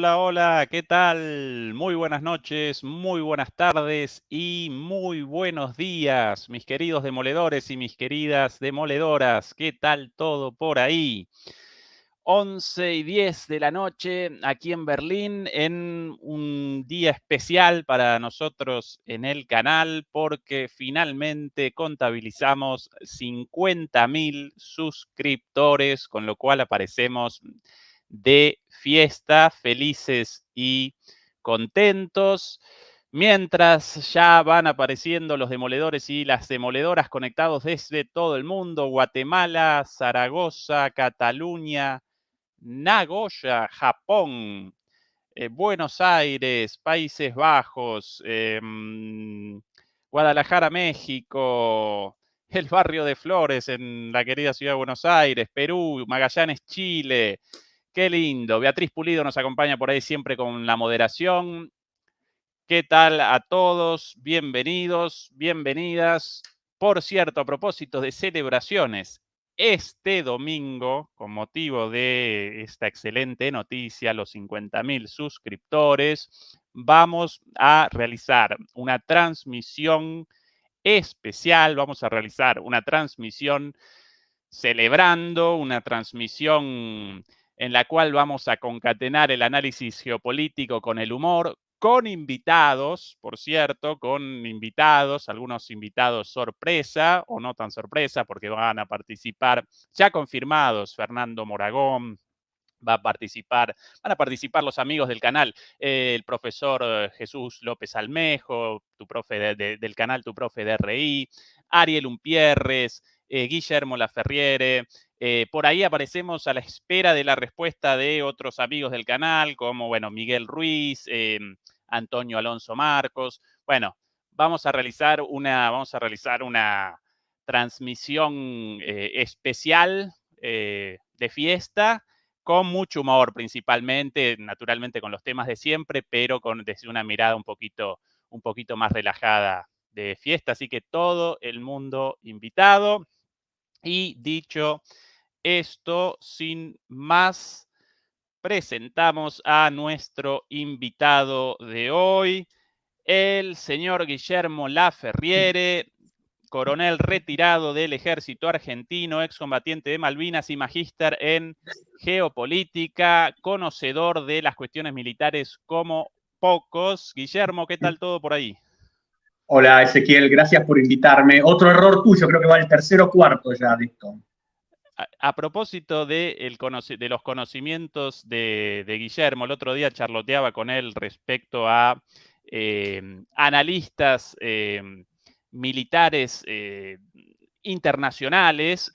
Hola, hola, ¿qué tal? Muy buenas noches, muy buenas tardes y muy buenos días, mis queridos demoledores y mis queridas demoledoras. ¿Qué tal todo por ahí? 11:10 de la noche aquí en Berlín, en un día especial para nosotros en el canal, porque finalmente contabilizamos 50.000 suscriptores, con lo cual aparecemos de fiesta, felices y contentos. Mientras ya van apareciendo los demoledores y las demoledoras conectados desde todo el mundo: Guatemala, Zaragoza, Cataluña, Nagoya, Japón, Buenos Aires, Países Bajos, Guadalajara, México, el barrio de Flores en la querida ciudad de Buenos Aires, Perú, Magallanes, Chile. Qué lindo. Beatriz Pulido nos acompaña por ahí siempre con la moderación. ¿Qué tal a todos? Bienvenidos, bienvenidas. Por cierto, a propósito de celebraciones, este domingo, con motivo de esta excelente noticia, los 50.000 suscriptores, vamos a realizar una transmisión especial. Vamos a realizar una transmisión celebrando, una transmisión en la cual vamos a concatenar el análisis geopolítico con el humor, con invitados, por cierto, con invitados, algunos invitados sorpresa o no tan sorpresa, porque van a participar ya confirmados: Fernando Moragón, van a participar los amigos del canal, el profesor Jesús López Almejo, tu profe del canal, tu profe de RI, Ariel Umpierres, Guillermo Laferriere. Por ahí aparecemos a la espera de la respuesta de otros amigos del canal, como, bueno, Miguel Ruiz, Antonio Alonso Marcos. Bueno, vamos a realizar una transmisión especial de fiesta, con mucho humor principalmente, naturalmente con los temas de siempre, pero desde una mirada un poquito más relajada de fiesta. Así que todo el mundo invitado. Y dicho esto, sin más, presentamos a nuestro invitado de hoy, el señor Guillermo Laferriere, coronel retirado del ejército argentino, excombatiente de Malvinas y magíster en geopolítica, conocedor de las cuestiones militares como pocos. Guillermo, ¿qué tal todo por ahí? Hola Ezequiel, gracias por invitarme. Otro error tuyo, creo que va el tercero o cuarto ya de esto. A propósito de los conocimientos de Guillermo, el otro día charloteaba con él respecto a analistas militares internacionales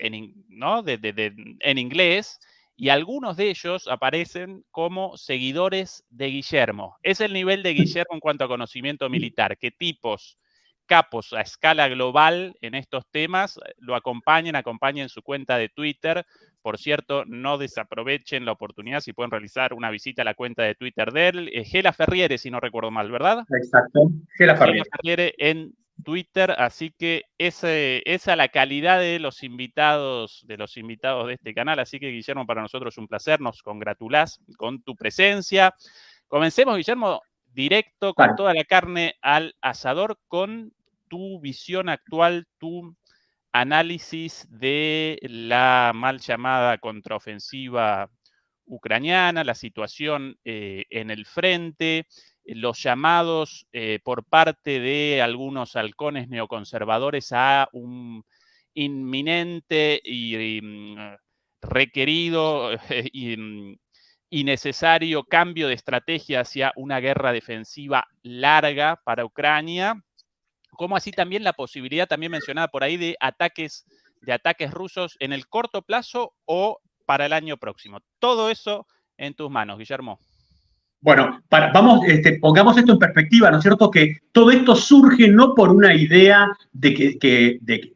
¿no? en inglés, y algunos de ellos aparecen como seguidores de Guillermo. Es el nivel de Guillermo en cuanto a conocimiento militar, que tipos capos a escala global en estos temas lo acompañen su cuenta de Twitter. Por cierto, no desaprovechen la oportunidad si pueden realizar una visita a la cuenta de Twitter de él. Gela Ferriere, si no recuerdo mal, ¿verdad? Exacto. Gela Gela Ferrier. Ferriere en Twitter. Así que esa la calidad de los invitados de este canal. Así que, Guillermo, para nosotros es un placer. Nos congratulás con tu presencia. Comencemos, Guillermo, directo con Vale. toda la carne al asador, con tu visión actual, tu análisis de la mal llamada contraofensiva ucraniana, la situación en el frente, los llamados por parte de algunos halcones neoconservadores a un inminente y requerido y necesario cambio de estrategia hacia una guerra defensiva larga para Ucrania, como así también la posibilidad también mencionada por ahí de ataques rusos en el corto plazo o para el año próximo. Todo eso en tus manos, Guillermo. Bueno, pongamos esto en perspectiva, ¿no es cierto? Que todo esto surge no por una idea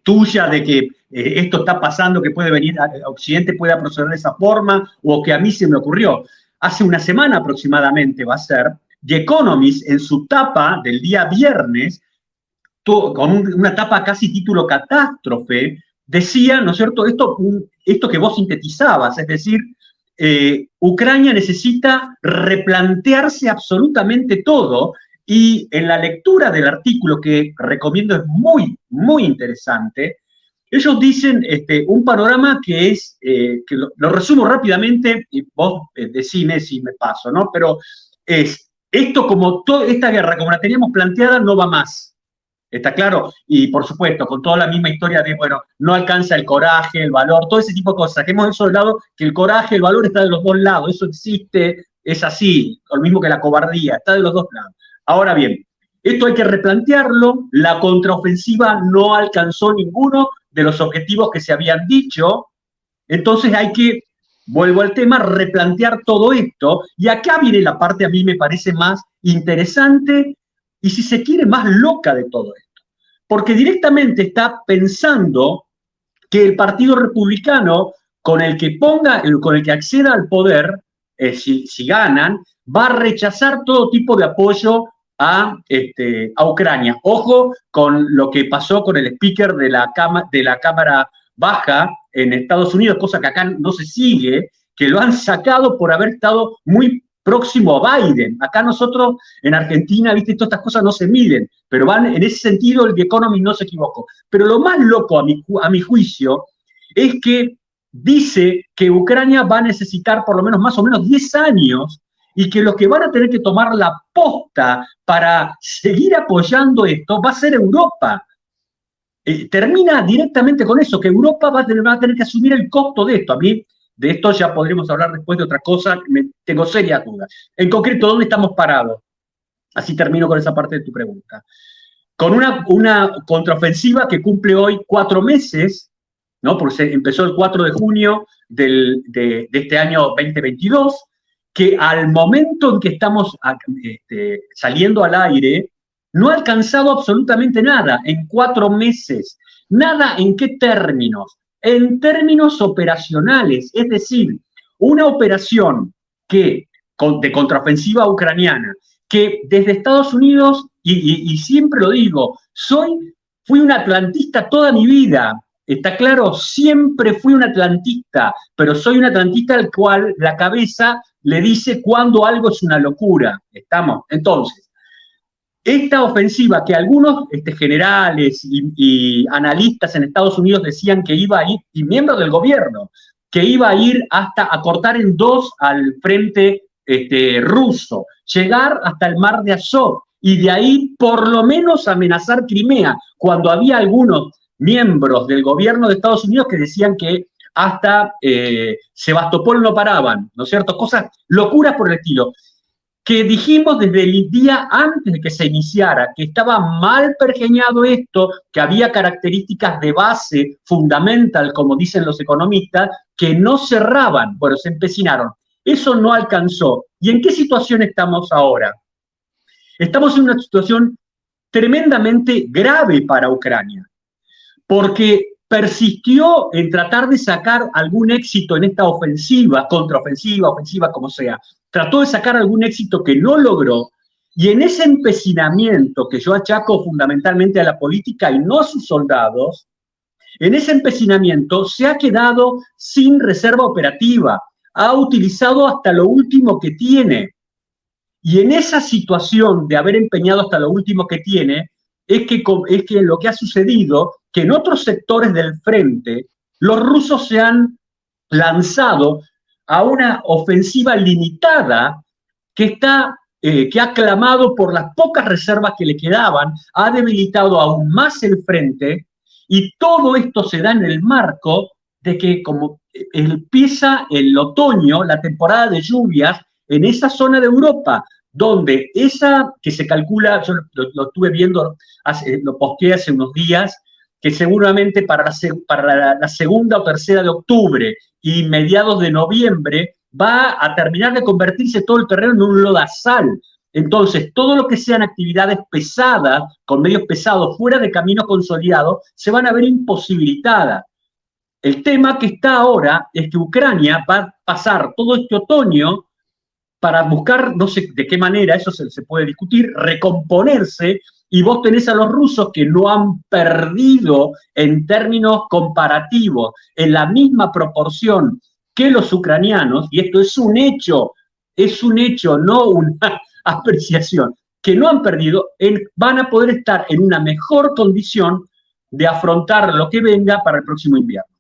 tuya de que esto está pasando, que puede venir a Occidente, pueda proceder de esa forma, o que a mí se me ocurrió. Hace una semana aproximadamente va a ser, The Economist, en su tapa del día viernes, con una tapa casi título catástrofe, decía, ¿no es cierto?, esto que vos sintetizabas, es decir, Ucrania necesita replantearse absolutamente todo, y en la lectura del artículo, que recomiendo, es muy, muy interesante. Ellos dicen un panorama que es, que lo resumo rápidamente, y vos decime si me paso, ¿no? Pero es, esto como toda esta guerra, como la teníamos planteada, no va más. ¿Está claro? Y por supuesto, con toda la misma historia de, bueno, no alcanza el coraje, el valor, todo ese tipo de cosas. Saquemos eso de lado, que el coraje, el valor está de los dos lados, eso existe, es así, lo mismo que la cobardía, está de los dos lados. Ahora bien, esto hay que replantearlo, la contraofensiva no alcanzó ninguno de los objetivos que se habían dicho, entonces hay que, vuelvo al tema, replantear todo esto, y acá viene la parte a mí me parece más interesante y, si se quiere, más loca de todo esto, porque directamente está pensando que el Partido Republicano, con el que con el que acceda al poder, si ganan, va a rechazar todo tipo de apoyo a Ucrania. Ojo con lo que pasó con el speaker de la Cámara Baja en Estados Unidos, cosa que acá no se sigue, que lo han sacado por haber estado muy próximo a Biden. Acá nosotros en Argentina, viste, todas estas cosas no se miden, pero van en ese sentido, el The Economist no se equivocó. Pero lo más loco a mi juicio es que dice que Ucrania va a necesitar por lo menos más o menos 10 años, y que los que van a tener que tomar la posta para seguir apoyando esto va a ser Europa. Termina directamente con eso, que Europa va a tener que asumir el costo de esto. A mí, de esto ya podremos hablar después de otra cosa, tengo serias dudas. En concreto, ¿dónde estamos parados? Así termino con esa parte de tu pregunta. Con una contraofensiva que cumple hoy 4 meses, ¿no? Porque empezó el 4 de junio de este año 2022, que al momento en que estamos saliendo al aire, no ha alcanzado absolutamente nada en 4 meses. ¿Nada en qué términos? En términos operacionales, es decir, una operación de contraofensiva ucraniana, que desde Estados Unidos, y siempre lo digo, fui un atlantista toda mi vida, está claro, siempre fui un atlantista, pero soy un atlantista al cual la cabeza le dice cuando algo es una locura. ¿Estamos? Entonces, esta ofensiva que algunos generales y analistas en Estados Unidos decían que iba a ir, y miembros del gobierno, que iba a ir hasta a cortar en 2 al frente ruso, llegar hasta el mar de Azov, y de ahí por lo menos amenazar Crimea, cuando había algunos miembros del gobierno de Estados Unidos que decían que hasta Sebastopol no paraban, ¿no es cierto? Cosas, locuras por el estilo, que dijimos desde el día antes de que se iniciara, que estaba mal pergeñado esto, que había características de base fundamental, como dicen los economistas, que no cerraban. Bueno, se empecinaron. Eso no alcanzó. ¿Y en qué situación estamos ahora? Estamos en una situación tremendamente grave para Ucrania, porque persistió en tratar de sacar algún éxito en esta ofensiva, contraofensiva, ofensiva, como sea. Trató de sacar algún éxito que no logró, y en ese empecinamiento que yo achaco fundamentalmente a la política y no a sus soldados, en ese empecinamiento se ha quedado sin reserva operativa, ha utilizado hasta lo último que tiene. Y en esa situación de haber empeñado hasta lo último que tiene, es que lo que ha sucedido, que en otros sectores del frente, los rusos se han lanzado a una ofensiva limitada que ha clamado por las pocas reservas que le quedaban, ha debilitado aún más el frente, y todo esto se da en el marco de que, como empieza el otoño, la temporada de lluvias en esa zona de Europa, donde esa que se calcula, yo lo estuve viendo, lo posteé hace unos días, que seguramente para la segunda o tercera de octubre y mediados de noviembre va a terminar de convertirse todo el terreno en un lodazal. Entonces, todo lo que sean actividades pesadas, con medios pesados, fuera de camino consolidado, se van a ver imposibilitadas. El tema que está ahora es que Ucrania va a pasar todo este otoño para buscar, no sé de qué manera, eso se puede discutir, recomponerse, y vos tenés a los rusos que no han perdido en términos comparativos, en la misma proporción que los ucranianos, y esto es un hecho, no una apreciación, que no han perdido, van a poder estar en una mejor condición de afrontar lo que venga para el próximo invierno.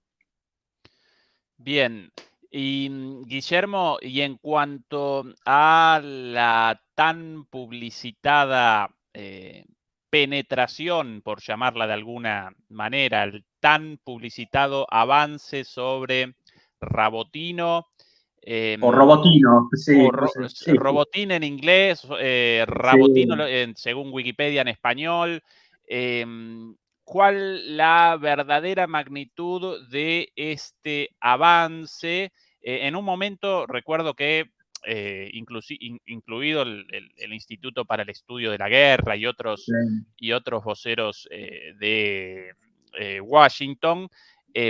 Bien. Y Guillermo, y en cuanto a la tan publicitada penetración, por llamarla de alguna manera, el tan publicitado avance sobre Rabotino, O Robotino, sí, o no sé, sí, Robotín en inglés, Rabotino sí. según Wikipedia en español. ¿Cuál la verdadera magnitud de este avance? En un momento recuerdo que incluido el Instituto para el Estudio de la Guerra y otros voceros de Washington,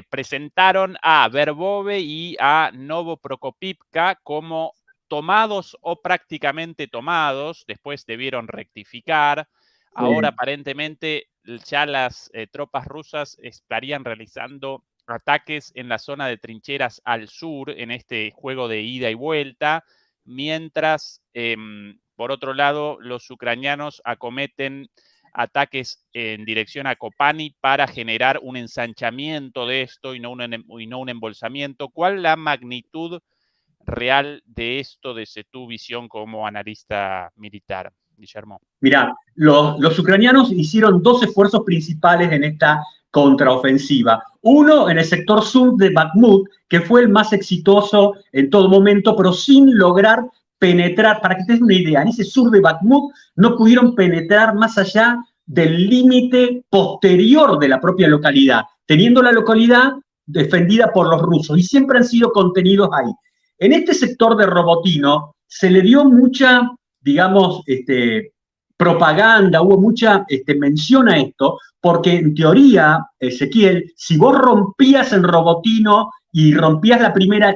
presentaron a Verbove y a Novoprokopivka como tomados o prácticamente tomados, después debieron rectificar. Ahora Sí. aparentemente ya las tropas rusas estarían realizando ataques en la zona de trincheras al sur, en este juego de ida y vuelta, mientras, por otro lado, los ucranianos acometen ataques en dirección a Kopani para generar un ensanchamiento de esto y no un embolsamiento. ¿Cuál la magnitud real de esto desde tu visión como analista militar, Guillermo? Mirá, los ucranianos hicieron dos esfuerzos principales en esta contraofensiva. Uno en el sector sur de Bakhmut, que fue el más exitoso en todo momento, pero sin lograr penetrar. Para que te des una idea, en ese sur de Bakhmut no pudieron penetrar más allá del límite posterior de la propia localidad, teniendo la localidad defendida por los rusos y siempre han sido contenidos ahí. En este sector de Robotino se le dio mucha, digamos, propaganda, hubo mucha mención a esto, porque en teoría, Ezequiel, si vos rompías en Robotino y rompías la primera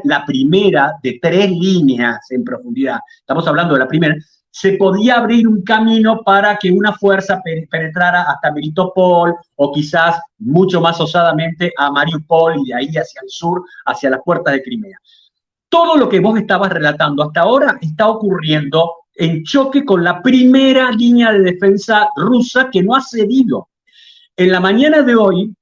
de 3 líneas en profundidad, estamos hablando de la primera, se podía abrir un camino para que una fuerza penetrara hasta Melitopol o quizás mucho más osadamente a Mariupol y de ahí hacia el sur, hacia las puertas de Crimea. Todo lo que vos estabas relatando hasta ahora está ocurriendo en choque con la primera línea de defensa rusa que no ha cedido. En la mañana de hoy,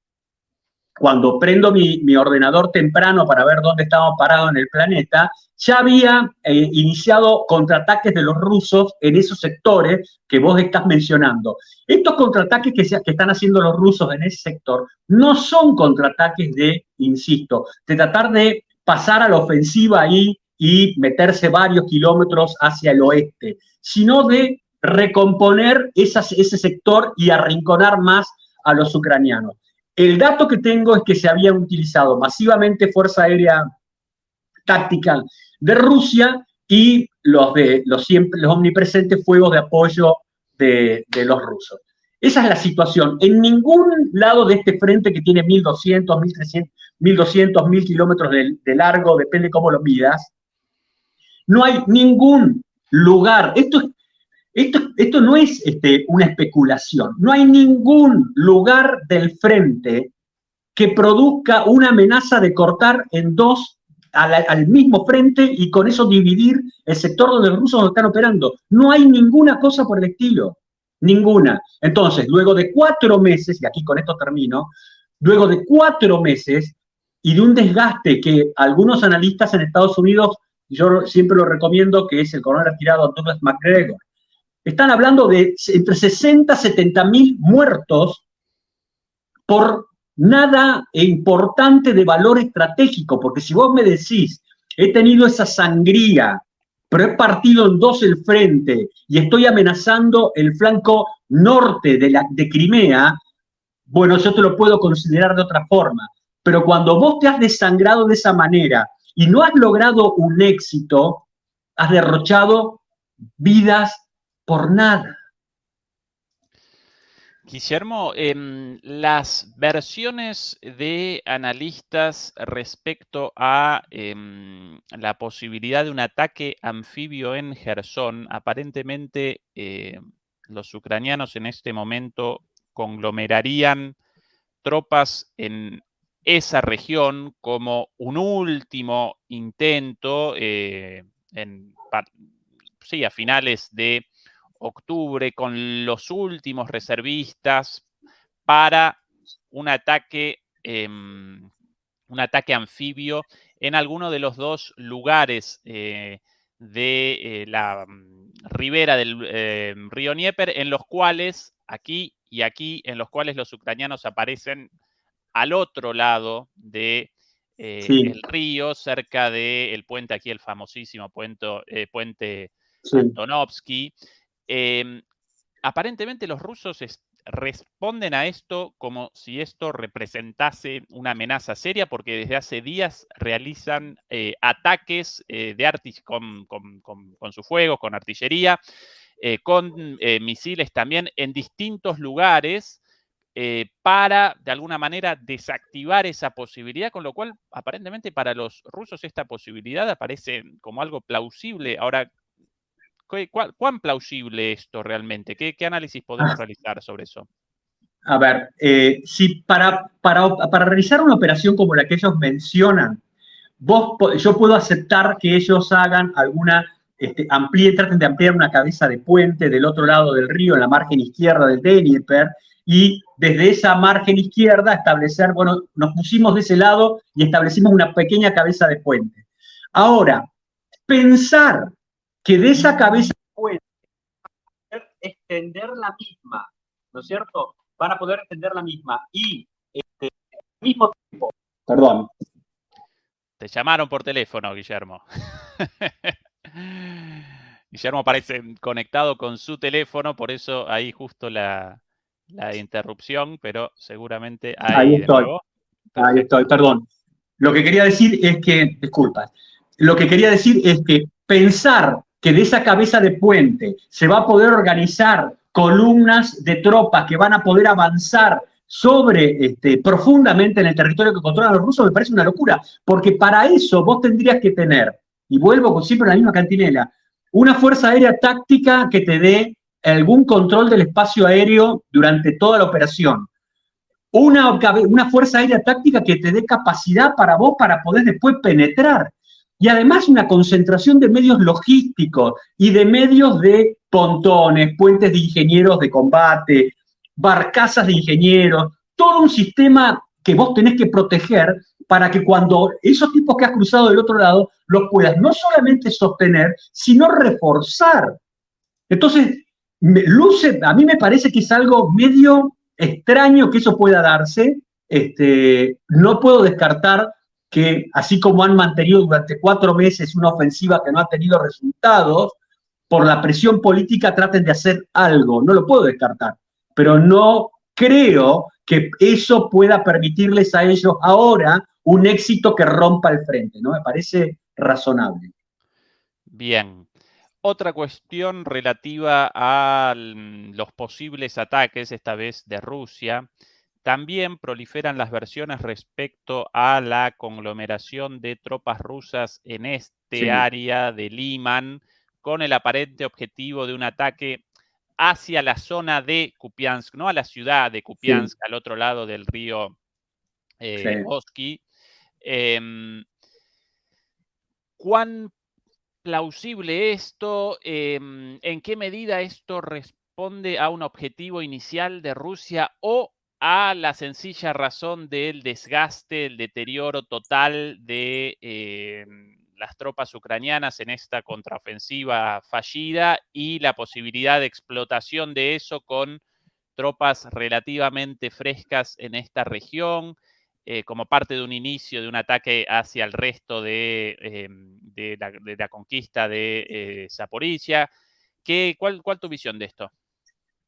cuando prendo mi ordenador temprano para ver dónde estamos parados en el planeta, ya había iniciado contraataques de los rusos en esos sectores que vos estás mencionando. Estos contraataques que están haciendo los rusos en ese sector no son contraataques de, insisto, de tratar de pasar a la ofensiva ahí y meterse varios kilómetros hacia el oeste, sino de recomponer ese sector y arrinconar más a los ucranianos. El dato que tengo es que se había utilizado masivamente Fuerza Aérea Táctica de Rusia y los omnipresentes fuegos de apoyo de los rusos. Esa es la situación. En ningún lado de este frente que tiene 1.200, 1.300, 1.200, 1.000 kilómetros de largo, depende cómo lo midas, no hay ningún lugar. Esto no es una especulación. No hay ningún lugar del frente que produzca una amenaza de cortar en dos al mismo frente y con eso dividir el sector donde los rusos están operando. No hay ninguna cosa por el estilo. Ninguna. Entonces, luego de 4 meses, y aquí con esto termino, luego de 4 meses y de un desgaste que algunos analistas en Estados Unidos, yo siempre lo recomiendo, que es el coronel retirado Douglas McGregor, están hablando de entre 60 y 70 mil muertos por nada importante de valor estratégico, porque si vos me decís, he tenido esa sangría, pero he partido en dos el frente y estoy amenazando el flanco norte de Crimea, bueno, yo te lo puedo considerar de otra forma. Pero cuando vos te has desangrado de esa manera y no has logrado un éxito, has derrochado vidas por nada. Guillermo, las versiones de analistas respecto a la posibilidad de un ataque anfibio en Gerson, aparentemente los ucranianos en este momento conglomerarían tropas en esa región como un último intento sí, a finales de octubre, con los últimos reservistas para un ataque anfibio en alguno de los dos lugares de la ribera del río Dnieper, en los cuales, aquí y aquí, en los cuales los ucranianos aparecen al otro lado de Sí, el río, cerca del puente, aquí el famosísimo puente sí. Antonovsky. Aparentemente los rusos responden a esto como si esto representase una amenaza seria, porque desde hace días realizan ataques con sus fuegos, con artillería, con misiles también en distintos lugares, para de alguna manera desactivar esa posibilidad, con lo cual aparentemente para los rusos esta posibilidad aparece como algo plausible. Ahora, ¿cuán plausible esto realmente? ¿Qué análisis podemos realizar sobre eso? A ver, si para realizar una operación como la que ellos mencionan, yo puedo aceptar que ellos hagan traten de ampliar una cabeza de puente del otro lado del río, en la margen izquierda del Dnieper, y desde esa margen izquierda establecer, bueno, nos pusimos de ese lado y establecimos una pequeña cabeza de puente. Ahora, pensar que de esa cabeza de puente extender la misma, ¿no es cierto? Van a poder extender la misma y al mismo tiempo, perdón. Te llamaron por teléfono, Guillermo. Guillermo aparece conectado con su teléfono, por eso ahí justo la interrupción, pero seguramente Ahí ahí de estoy, nuevo. ahí Perfecto. estoy, perdón. Lo que quería decir es que, disculpas, lo que quería decir es que pensar que de esa cabeza de puente se va a poder organizar columnas de tropas que van a poder avanzar profundamente en el territorio que controlan los rusos me parece una locura, porque para eso vos tendrías que tener, y vuelvo con siempre la misma cantinela, una fuerza aérea táctica que te dé algún control del espacio aéreo durante toda la operación, una fuerza aérea táctica que te dé capacidad para vos para poder después penetrar. Y además una concentración de medios logísticos y de medios de pontones, puentes de ingenieros de combate, barcazas de ingenieros, todo un sistema que vos tenés que proteger para que cuando esos tipos que has cruzado del otro lado los puedas no solamente sostener, sino reforzar. Entonces, a mí me parece que es algo medio extraño que eso pueda darse. No puedo descartar que, así como han mantenido durante 4 meses una ofensiva que no ha tenido resultados, por la presión política traten de hacer algo. No lo puedo descartar. Pero no creo que eso pueda permitirles a ellos ahora un éxito que rompa el frente, ¿no? Me parece razonable. Bien. Otra cuestión relativa a los posibles ataques, esta vez de Rusia. También proliferan las versiones respecto a la conglomeración de tropas rusas en este Sí, área de Liman, con el aparente objetivo de un ataque hacia la zona de Kupiansk, no a la ciudad de sí, Kupiansk, al otro lado del río sí. Oski. ¿Cuán plausible esto? ¿En qué medida esto responde a un objetivo inicial de Rusia o a la sencilla razón del desgaste, el deterioro total de las tropas ucranianas en esta contraofensiva fallida y la posibilidad de explotación de eso con tropas relativamente frescas en esta región? Como parte de un inicio de un ataque hacia el resto de la conquista de Zaporizhia. ¿Cuál tu visión de esto?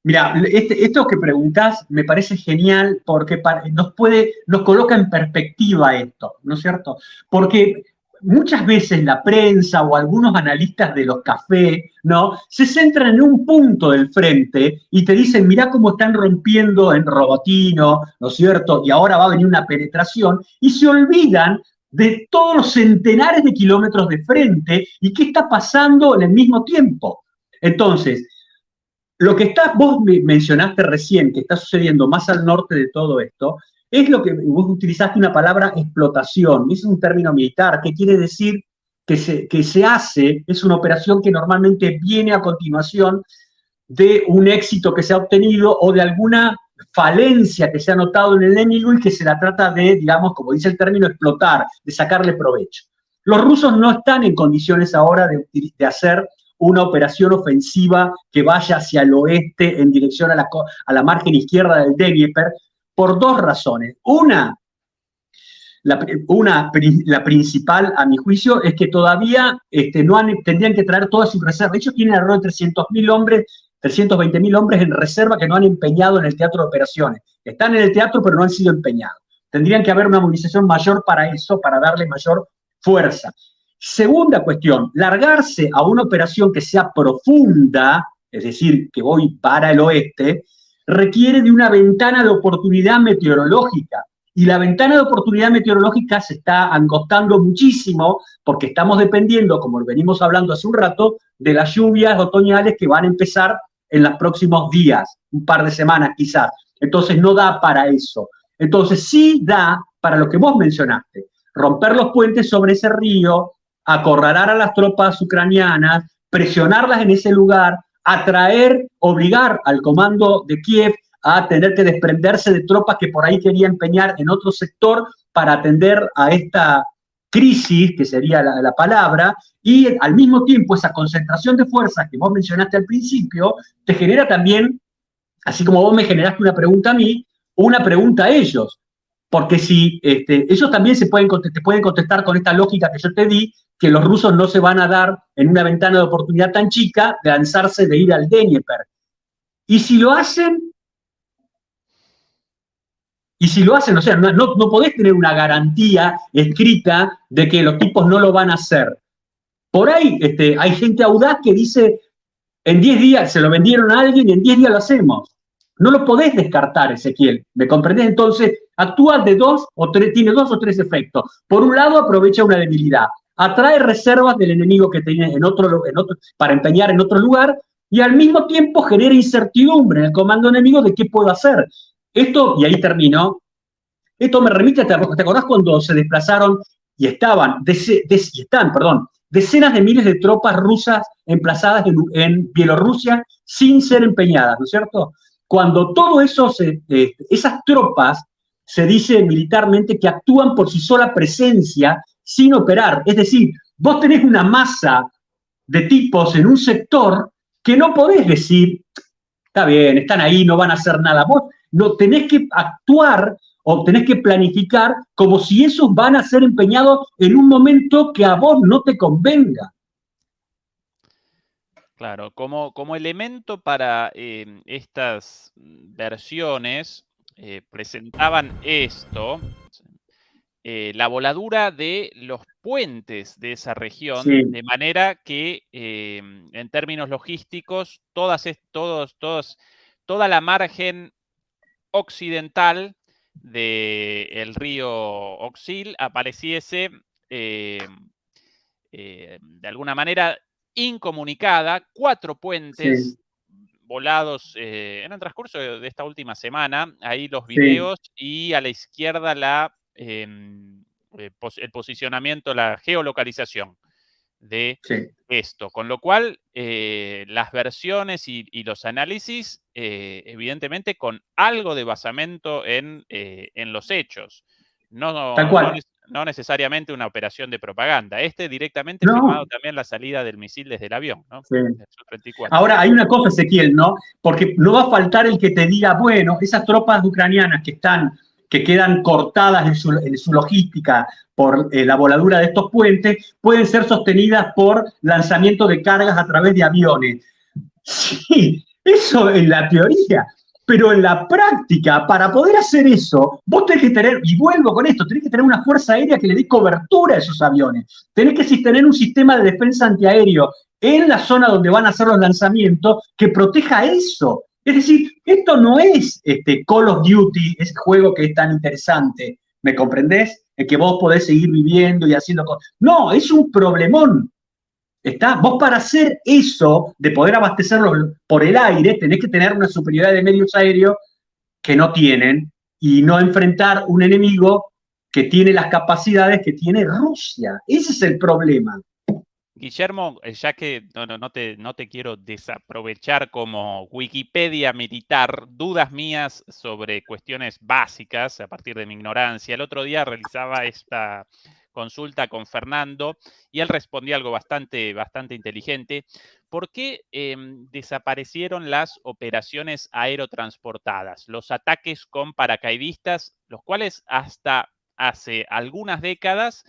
Mira, esto que preguntás me parece genial porque nos coloca en perspectiva esto, ¿no es cierto? Porque muchas veces la prensa o algunos analistas de los cafés, ¿no? Se centran en un punto del frente y te dicen, mirá cómo están rompiendo en Robotino, ¿no es cierto? Y ahora va a venir una penetración y se olvidan de todos los centenares de kilómetros de frente y qué está pasando en el mismo tiempo. Entonces, vos mencionaste recién que está sucediendo más al norte de todo esto, Es lo que vos utilizaste una palabra explotación, es un término militar, que quiere decir que se hace, es una operación que normalmente viene a continuación de un éxito que se ha obtenido o de alguna falencia que se ha notado en el enemigo y que se la trata de, digamos, como dice el término, explotar, de sacarle provecho. Los rusos no están en condiciones ahora de hacer una operación ofensiva que vaya hacia el oeste en dirección a la margen izquierda del Dnieper por dos razones. La principal, a mi juicio, es que todavía tendrían que traer todas sus reservas. Ellos tienen alrededor de 300.000 hombres, 320.000 hombres en reserva que no han empeñado en el teatro de operaciones. Están en el teatro, pero no han sido empeñados. Tendrían que haber una movilización mayor para eso, para darle mayor fuerza. Segunda cuestión, largarse a una operación que sea profunda, es decir, que voy para el oeste, requiere de una ventana de oportunidad meteorológica. Y la ventana de oportunidad meteorológica se está angostando muchísimo porque estamos dependiendo, como venimos hablando hace un rato, de las lluvias otoñales que van a empezar en los próximos días, un par de semanas quizás. Entonces no da para eso. Entonces sí da para lo que vos mencionaste, romper los puentes sobre ese río, acorralar a las tropas ucranianas, presionarlas en ese lugar, atraer, obligar al comando de Kiev a tener que desprenderse de tropas que por ahí quería empeñar en otro sector para atender a esta crisis, que sería la palabra, y al mismo tiempo esa concentración de fuerzas que vos mencionaste al principio, te genera también, así como vos me generaste una pregunta a mí, una pregunta a ellos. Porque si ellos también te pueden contestar con esta lógica que yo te di, que los rusos no se van a dar en una ventana de oportunidad tan chica de lanzarse, de ir al Dnieper. Y si lo hacen, o sea, no podés tener una garantía escrita de que los tipos no lo van a hacer. Por ahí hay gente audaz que dice, en 10 días se lo vendieron a alguien y en 10 días lo hacemos. No lo podés descartar, Ezequiel. ¿Me comprendés? Entonces, actúa de tiene dos o tres efectos. Por un lado, aprovecha una debilidad. Atrae reservas del enemigo que tiene para empeñar en otro lugar y al mismo tiempo genera incertidumbre en el comando enemigo de qué puedo hacer. Esto, y ahí terminó, esto me remite, ¿te acordás cuando se desplazaron y están, decenas de miles de tropas rusas emplazadas en Bielorrusia sin ser empeñadas, ¿no es cierto? Cuando todo eso, esas tropas, se dice militarmente que actúan por su sola presencia sin operar. Es decir, vos tenés una masa de tipos en un sector que no podés decir, está bien, están ahí, no van a hacer nada. Vos no tenés que actuar o tenés que planificar como si esos van a ser empeñados en un momento que a vos no te convenga. Claro, como elemento para estas versiones presentaban esto, la voladura de los puentes de esa región, Sí. de manera que en términos logísticos toda la margen occidental del río Oxil apareciese de alguna manera incomunicada, 4 puentes volados en el transcurso de esta última semana, ahí los videos y a la izquierda el posicionamiento, la geolocalización de esto, con lo cual las versiones y los análisis, evidentemente con algo de basamento en los hechos, Tal cual. no necesariamente una operación de propaganda. Directamente filmado también la salida del misil desde el avión, ¿no? Sí. Su-34. Ahora, hay una cosa, Ezequiel, ¿no? Porque no va a faltar el que te diga, bueno, esas tropas ucranianas que quedan cortadas en su logística por la voladura de estos puentes, pueden ser sostenidas por lanzamiento de cargas a través de aviones. Sí, eso en la teoría. Pero en la práctica, para poder hacer eso, vos tenés que tener, y vuelvo con esto, tenés que tener una fuerza aérea que le dé cobertura a esos aviones. Tenés que tener un sistema de defensa antiaéreo en la zona donde van a hacer los lanzamientos que proteja eso. Es decir, esto no es Call of Duty, ese juego que es tan interesante, ¿me comprendés? En que vos podés seguir viviendo y haciendo cosas. No, es un problemón. Vos para hacer eso, de poder abastecerlo por el aire, tenés que tener una superioridad de medios aéreos que no tienen, y no enfrentar un enemigo que tiene las capacidades que tiene Rusia. Ese es el problema. Guillermo, ya que no te quiero desaprovechar como Wikipedia militar, dudas mías sobre cuestiones básicas a partir de mi ignorancia. El otro día realizaba esta consulta con Fernando y él respondía algo bastante inteligente. ¿Por qué desaparecieron las operaciones aerotransportadas, los ataques con paracaidistas, los cuales hasta hace algunas décadas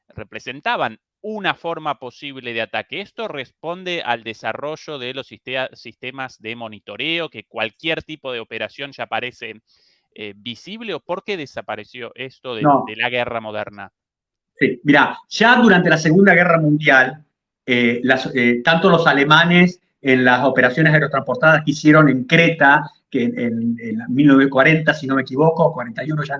representaban una forma posible de ataque? Esto responde al desarrollo de los sistemas de monitoreo, que cualquier tipo de operación ya parece visible, o por qué desapareció esto No, de la guerra moderna. sí. Mira, ya durante la Segunda Guerra Mundial, tanto los alemanes en las operaciones aerotransportadas que hicieron en Creta, que en 1940, si no me equivoco, 41 ya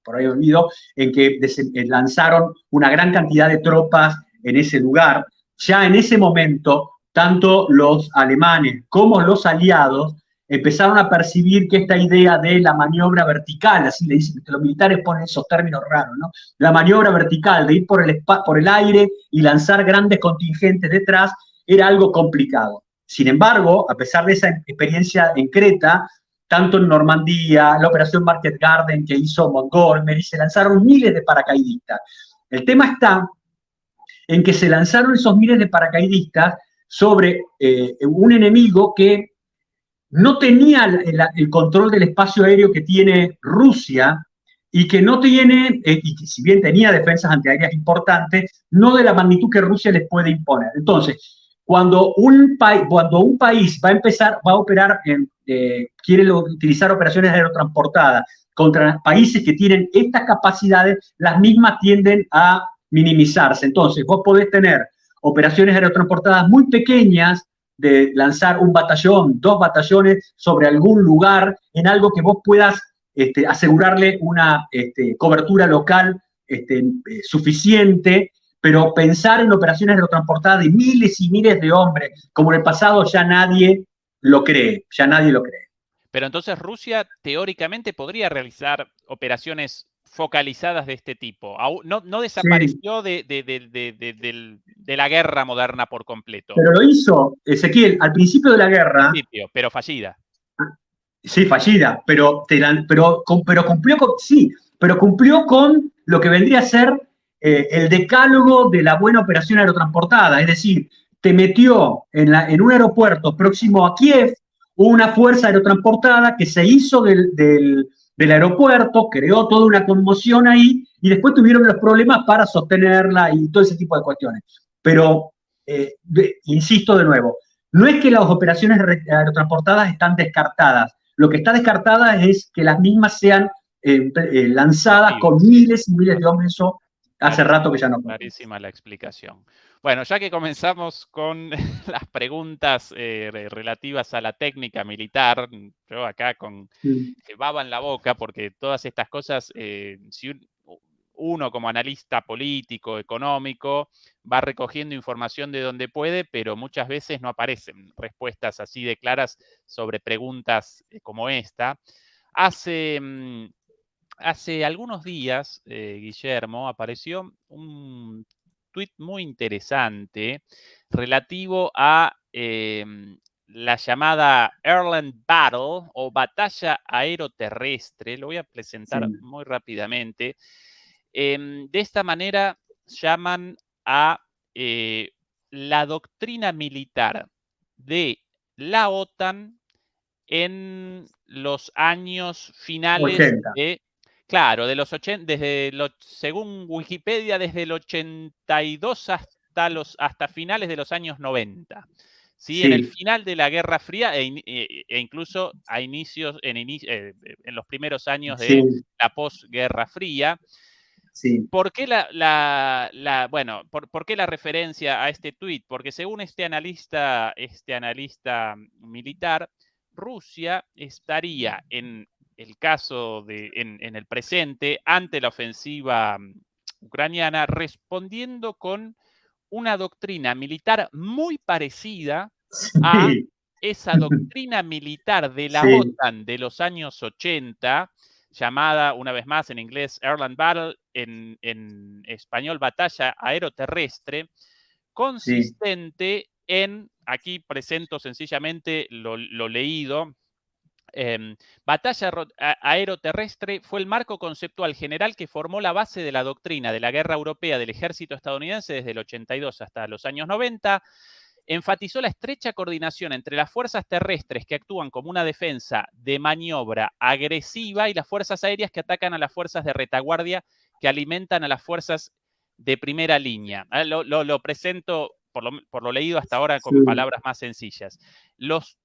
por ahí olvido, en que lanzaron una gran cantidad de tropas en ese lugar. Ya en ese momento, tanto los alemanes como los aliados empezaron a percibir que esta idea de la maniobra vertical, así le dicen, que los militares ponen esos términos raros, ¿no? La maniobra vertical, de ir por el aire y lanzar grandes contingentes detrás, era algo complicado. Sin embargo, a pesar de esa experiencia en Creta, tanto en Normandía, la operación Market Garden que hizo Montgomery, se lanzaron miles de paracaidistas. El tema está en que se lanzaron esos miles de paracaidistas sobre un enemigo que no tenía el control del espacio aéreo que tiene Rusia y que no tiene, y que si bien tenía defensas antiaéreas importantes, no de la magnitud que Rusia les puede imponer. Entonces, cuando un país va a empezar, va a operar, quiere utilizar operaciones aerotransportadas contra países que tienen estas capacidades, las mismas tienden a minimizarse. Entonces, vos podés tener operaciones aerotransportadas muy pequeñas, de lanzar un batallón, dos batallones sobre algún lugar, en algo que vos puedas asegurarle una cobertura local suficiente, pero pensar en operaciones aerotransportadas de miles y miles de hombres, como en el pasado, ya nadie lo cree, ya nadie lo cree. Pero entonces Rusia teóricamente podría realizar operaciones focalizadas de este tipo. No Sí, desapareció de la guerra moderna por completo. pero lo hizo Ezequiel al principio de la guerra, Principio, pero fallida. sí, fallida, pero cumplió con, sí, pero cumplió con lo que vendría a ser el decálogo de la buena operación aerotransportada, es decir, te metió en un aeropuerto próximo a Kiev una fuerza aerotransportada que se hizo del aeropuerto, creó toda una conmoción ahí y después tuvieron los problemas para sostenerla y todo ese tipo de cuestiones. Pero, insisto de nuevo, no es que las operaciones aerotransportadas están descartadas, lo que está descartada es que las mismas sean lanzadas con miles y miles de hombres. Eso hace rato que ya no podemos. Clarísima la explicación. Bueno, ya que comenzamos con las preguntas relativas a la técnica militar, yo acá con baba en la boca, porque todas estas cosas, si uno como analista político, económico, va recogiendo información de donde puede, pero muchas veces no aparecen respuestas así de claras sobre preguntas como esta. Hace algunos días, Guillermo, apareció un tuit muy interesante relativo a la llamada Airland Battle o batalla aeroterrestre. Lo voy a presentar Sí. muy rápidamente. De esta manera llaman a la doctrina militar de la OTAN en los años finales 80. de, claro, de los 80, según Wikipedia, desde el 82 hasta finales de los años 90. ¿Sí? En el Sí, final de la Guerra Fría e incluso en los primeros años de sí, la posguerra fría. sí. ¿Por qué bueno, por qué la referencia a este tuit? Porque según este analista militar, Rusia estaría en el caso en el presente, ante la ofensiva ucraniana, respondiendo con una doctrina militar muy parecida a Sí, esa doctrina militar de la sí, OTAN de los años 80, llamada, una vez más, en inglés Air Land Battle, en español Batalla Aeroterrestre, consistente en, aquí presento sencillamente lo leído, batalla aeroterrestre fue el marco conceptual general que formó la base de la doctrina de la guerra europea del ejército estadounidense desde el 82 hasta los años 90. Enfatizó la estrecha coordinación entre las fuerzas terrestres que actúan como una defensa de maniobra agresiva y las fuerzas aéreas que atacan a las fuerzas de retaguardia que alimentan a las fuerzas de primera línea. Lo presento por lo leído hasta ahora con palabras más sencillas. Los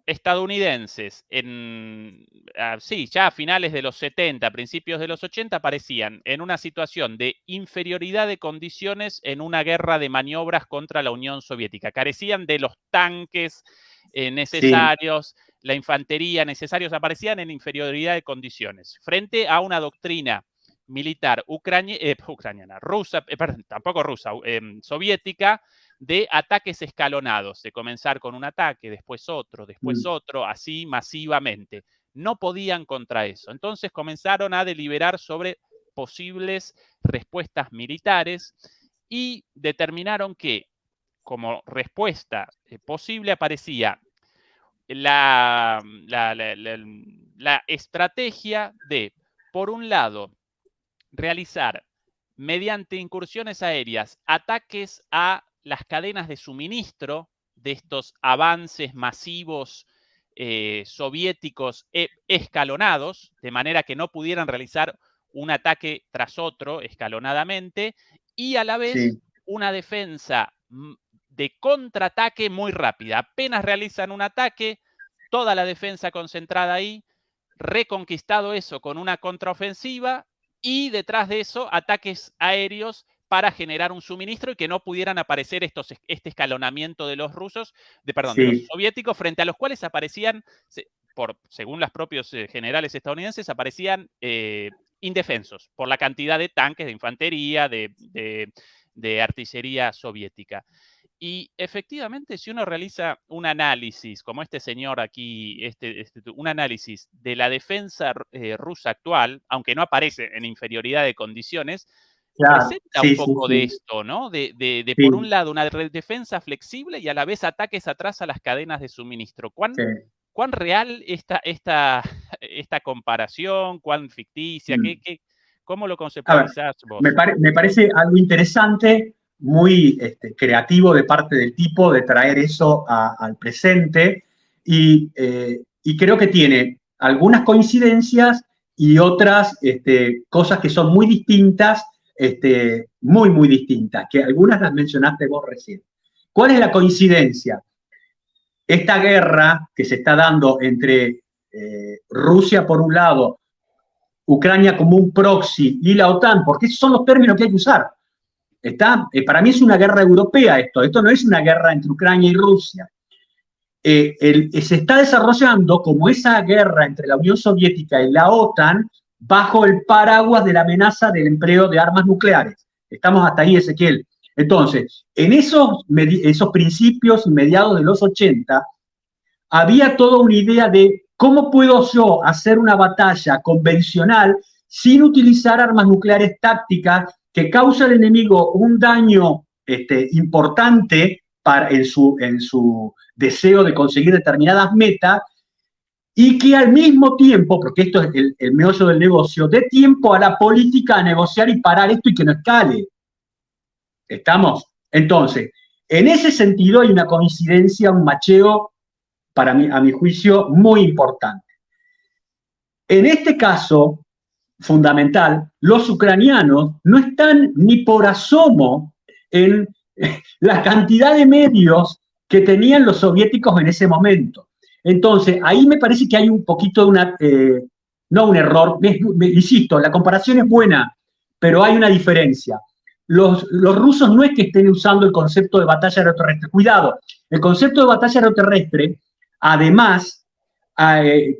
estadounidenses, ya a finales de los 70, principios de los 80, aparecían en una situación de inferioridad de condiciones en una guerra de maniobras contra la Unión Soviética. Carecían de los tanques necesarios, la infantería necesarios, aparecían en inferioridad de condiciones. Frente a una doctrina militar soviética, de ataques escalonados, de comenzar con un ataque, después otro, así masivamente. No podían contra eso. Entonces comenzaron a deliberar sobre posibles respuestas militares y determinaron que como respuesta posible aparecía la estrategia de, por un lado, realizar mediante incursiones aéreas ataques a las cadenas de suministro de estos avances masivos soviéticos escalonados, de manera que no pudieran realizar un ataque tras otro escalonadamente, y a la vez una defensa de contraataque muy rápida. Apenas realizan un ataque, toda la defensa concentrada ahí, reconquistado eso con una contraofensiva, y detrás de eso ataques aéreos para generar un suministro y que no pudieran aparecer este escalonamiento de los rusos, de los soviéticos, frente a los cuales aparecían, según los propios generales estadounidenses, aparecían indefensos por la cantidad de tanques, de infantería, de artillería soviética. Y efectivamente, si uno realiza un análisis, como este señor aquí, un análisis de la defensa rusa actual, aunque no aparece en inferioridad de condiciones, presenta un poco de esto, ¿no? Por un lado, una defensa flexible y a la vez ataques atrás a las cadenas de suministro. ¿Cuán real esta comparación? ¿Cuán ficticia? ¿Cómo lo conceptualizás vos? Me parece algo interesante, muy creativo de parte del tipo de traer eso al presente y creo que tiene algunas coincidencias y otras cosas que son muy distintas, muy distintas, que algunas las mencionaste vos recién. ¿Cuál es la coincidencia? Esta guerra que se está dando entre Rusia por un lado, Ucrania como un proxy y la OTAN, porque esos son los términos que hay que usar. Para mí es una guerra europea esto no es una guerra entre Ucrania y Rusia. Se está desarrollando como esa guerra entre la Unión Soviética y la OTAN bajo el paraguas de la amenaza del empleo de armas nucleares. Estamos hasta ahí, Ezequiel. Entonces, en esos principios y mediados de los 80, había toda una idea de cómo puedo yo hacer una batalla convencional sin utilizar armas nucleares tácticas que causa al enemigo un daño importante en su deseo de conseguir determinadas metas y que al mismo tiempo, porque esto es el meollo del negocio, dé tiempo a la política a negociar y parar esto y que no escale. ¿Estamos? Entonces, en ese sentido hay una coincidencia, un macheo, para mí, a mi juicio, muy importante. En este caso, fundamental, los ucranianos no están ni por asomo en la cantidad de medios que tenían los soviéticos en ese momento. Entonces, ahí me parece que hay un poquito de no un error, insisto, la comparación es buena, pero hay una diferencia. Los rusos no es que estén usando el concepto de batalla aeroterrestre. Cuidado, el concepto de batalla aeroterrestre, además,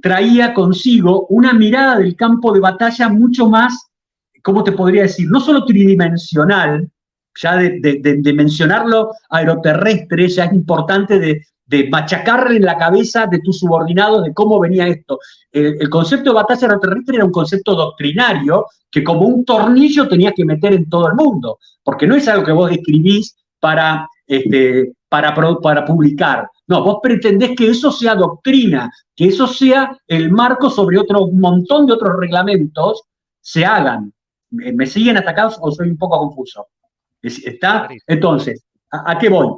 traía consigo una mirada del campo de batalla mucho más, ¿cómo te podría decir? No solo tridimensional, ya de mencionarlo aeroterrestre, ya es importante de machacarle en la cabeza de tus subordinados de cómo venía esto. El concepto de batalla aeroterrestre era un concepto doctrinario que como un tornillo tenías que meter en todo el mundo, porque no es algo que vos escribís para publicar. No, vos pretendés que eso sea doctrina, que eso sea el marco sobre otro montón de otros reglamentos se hagan. ¿Me siguen atacados o soy un poco confuso? ¿Está? Entonces, ¿a qué voy?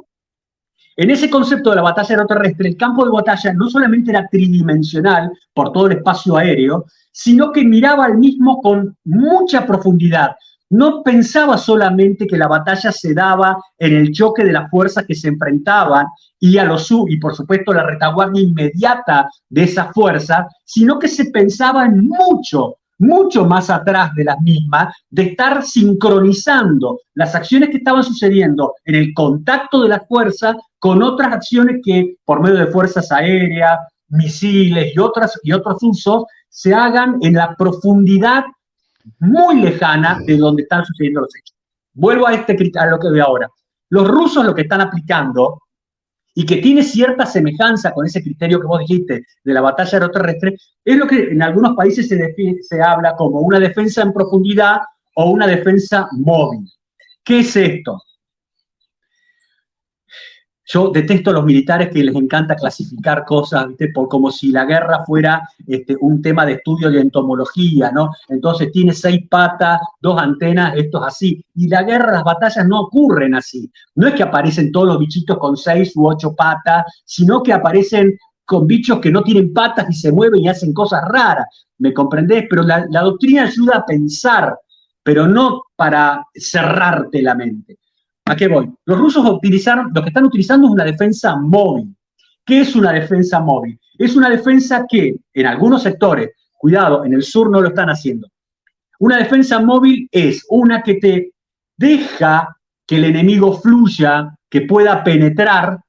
En ese concepto de la batalla aeroterrestre, el campo de batalla no solamente era tridimensional por todo el espacio aéreo, sino que miraba al mismo con mucha profundidad. No pensaba solamente que la batalla se daba en el choque de las fuerzas que se enfrentaban y por supuesto la retaguardia inmediata de esa fuerza, sino que se pensaba en mucho más atrás de las mismas, de estar sincronizando las acciones que estaban sucediendo en el contacto de las fuerzas con otras acciones que por medio de fuerzas aéreas, misiles y otros usos se hagan en la profundidad muy lejana de donde están sucediendo los hechos. Vuelvo a lo que veo ahora. Los rusos lo que están aplicando y que tiene cierta semejanza con ese criterio que vos dijiste de la batalla aeroterrestre, es lo que en algunos países se habla como una defensa en profundidad o una defensa móvil. ¿Qué es esto? Yo detesto a los militares que les encanta clasificar cosas, ¿viste? Como si la guerra fuera un tema de estudio de entomología, ¿no? Entonces tiene 6 patas, 2 antenas, esto es así. Y la guerra, las batallas no ocurren así. No es que aparecen todos los bichitos con 6 u 8 patas, sino que aparecen con bichos que no tienen patas y se mueven y hacen cosas raras. ¿Me comprendés? Pero la doctrina ayuda a pensar, pero no para cerrarte la mente. ¿A qué voy? Los rusos lo que están utilizando es una defensa móvil. ¿Qué es una defensa móvil? Es una defensa que en algunos sectores, cuidado, en el sur no lo están haciendo. Una defensa móvil es una que te deja que el enemigo fluya, que pueda penetrar,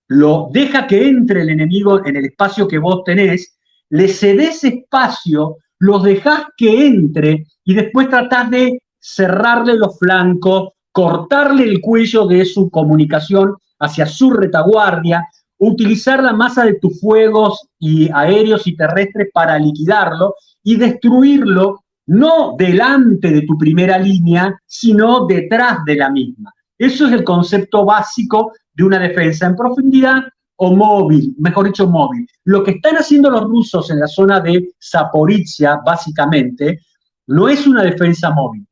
lo deja que entre el enemigo en el espacio que vos tenés, le cedés espacio, los dejás que entre y después tratás de cerrarle los flancos, cortarle el cuello de su comunicación hacia su retaguardia, utilizar la masa de tus fuegos y aéreos y terrestres para liquidarlo y destruirlo no delante de tu primera línea, sino detrás de la misma. Eso es el concepto básico de una defensa en profundidad o móvil, mejor dicho, móvil. Lo que están haciendo los rusos en la zona de Zaporizhia, básicamente, no es una defensa móvil.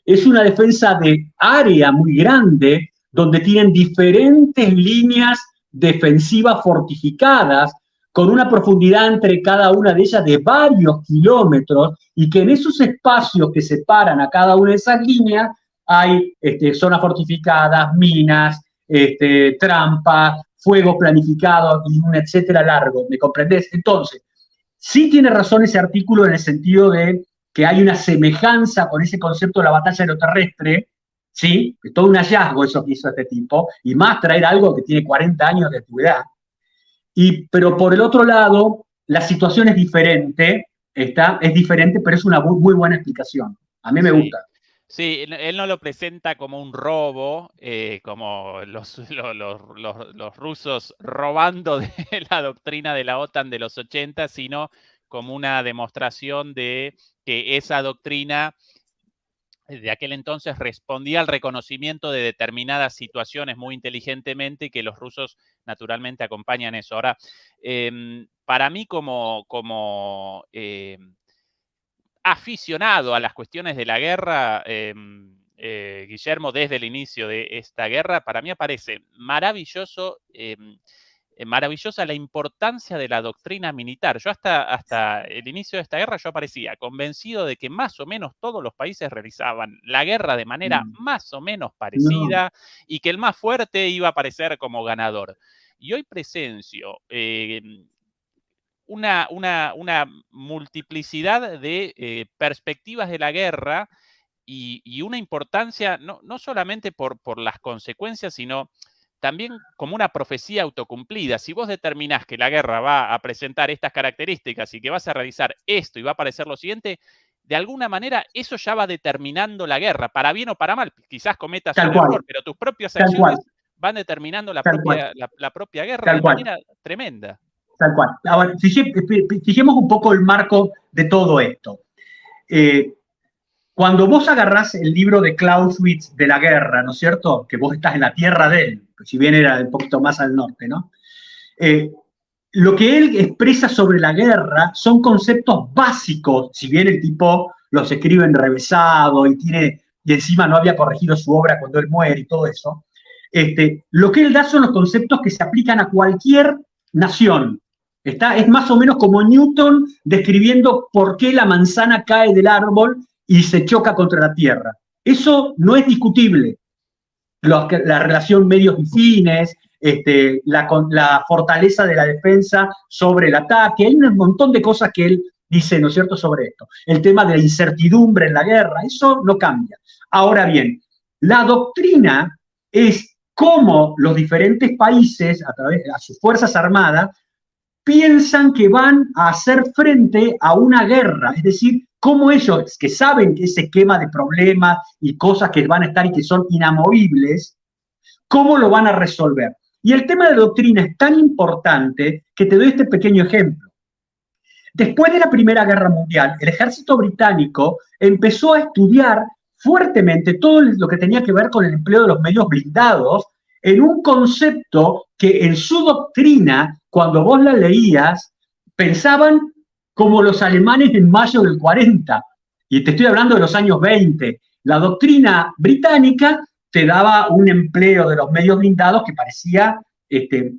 Es una defensa de área muy grande, donde tienen diferentes líneas defensivas fortificadas, con una profundidad entre cada una de ellas de varios kilómetros, y que en esos espacios que separan a cada una de esas líneas hay zonas fortificadas, minas, trampas, fuego planificado y un etcétera largo. ¿Me comprendés? Entonces, sí tiene razón ese artículo en el sentido de que hay una semejanza con ese concepto de la batalla aeroterrestre, ¿sí? Es todo un hallazgo eso que hizo este tipo, y más traer algo que tiene 40 años de antigüedad. Pero por el otro lado, la situación es diferente, es diferente, pero es una muy buena explicación. A mí me gusta. Sí, él no lo presenta como un robo, como los rusos robando de la doctrina de la OTAN de los 80, sino como una demostración de que esa doctrina de aquel entonces respondía al reconocimiento de determinadas situaciones muy inteligentemente y que los rusos naturalmente acompañan eso. Ahora, para mí como aficionado a las cuestiones de la guerra, Guillermo, desde el inicio de esta guerra, para mí aparece maravillosa la importancia de la doctrina militar. Yo hasta el inicio de esta guerra yo aparecía convencido de que más o menos todos los países realizaban la guerra de manera más o menos parecida y que el más fuerte iba a aparecer como ganador. Y hoy presencio una multiplicidad de perspectivas de la guerra y una importancia no solamente por las consecuencias, sino también como una profecía autocumplida. Si vos determinás que la guerra va a presentar estas características y que vas a realizar esto y va a aparecer lo siguiente, de alguna manera eso ya va determinando la guerra, para bien o para mal. Quizás cometas un error, pero tus propias acciones van determinando la Tal cual. propia guerra Tal de cual. manera tremenda. Tal cual. Ahora, fijemos un poco el marco de todo esto. Cuando vos agarrás el libro de Clausewitz de la guerra, ¿no es cierto? Que vos estás en la tierra de él, si bien era un poquito más al norte, ¿no? Lo que él expresa sobre la guerra son conceptos básicos, si bien el tipo los escribe enrevesado y encima no había corregido su obra cuando él muere y todo eso. Lo que él da son los conceptos que se aplican a cualquier nación. Es más o menos como Newton describiendo por qué la manzana cae del árbol y se choca contra la tierra. Eso no es discutible. La relación medios y fines, la fortaleza de la defensa sobre el ataque, hay un montón de cosas que él dice, ¿no es cierto?, sobre esto. El tema de la incertidumbre en la guerra, eso no cambia. Ahora bien, la doctrina es cómo los diferentes países, a través de sus fuerzas armadas, piensan que van a hacer frente a una guerra, es decir, cómo ellos, que saben que ese esquema de problemas y cosas que van a estar y que son inamovibles, cómo lo van a resolver. Y el tema de doctrina es tan importante que te doy este pequeño ejemplo. Después de la Primera Guerra Mundial, el ejército británico empezó a estudiar fuertemente todo lo que tenía que ver con el empleo de los medios blindados en un concepto que en su doctrina, cuando vos la leías, pensaban como los alemanes en mayo del 40. Y te estoy hablando de los años 20. La doctrina británica te daba un empleo de los medios blindados que parecía que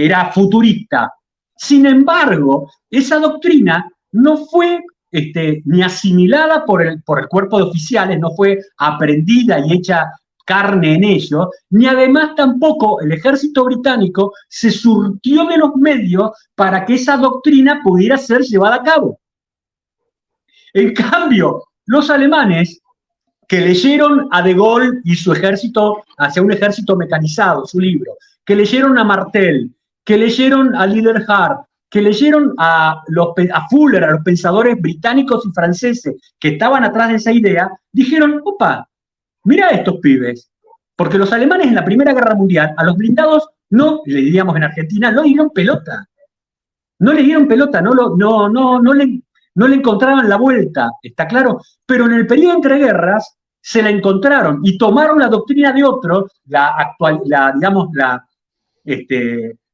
era futurista. Sin embargo, esa doctrina no fue ni asimilada por el cuerpo de oficiales, no fue aprendida y hecha carne en ellos, ni además tampoco el ejército británico se surtió de los medios para que esa doctrina pudiera ser llevada a cabo. En cambio, los alemanes que leyeron a De Gaulle y su ejército, hacia un ejército mecanizado, su libro, que leyeron a Martel, que leyeron a Liederhart, que leyeron a Fuller, a los pensadores británicos y franceses que estaban atrás de esa idea, dijeron, opa, mira a estos pibes, porque los alemanes en la Primera Guerra Mundial a los blindados no, le diríamos en Argentina, no le dieron pelota. No le dieron pelota, no le encontraban la vuelta, ¿está claro? Pero en el periodo entre guerras se la encontraron y tomaron la doctrina de otros, la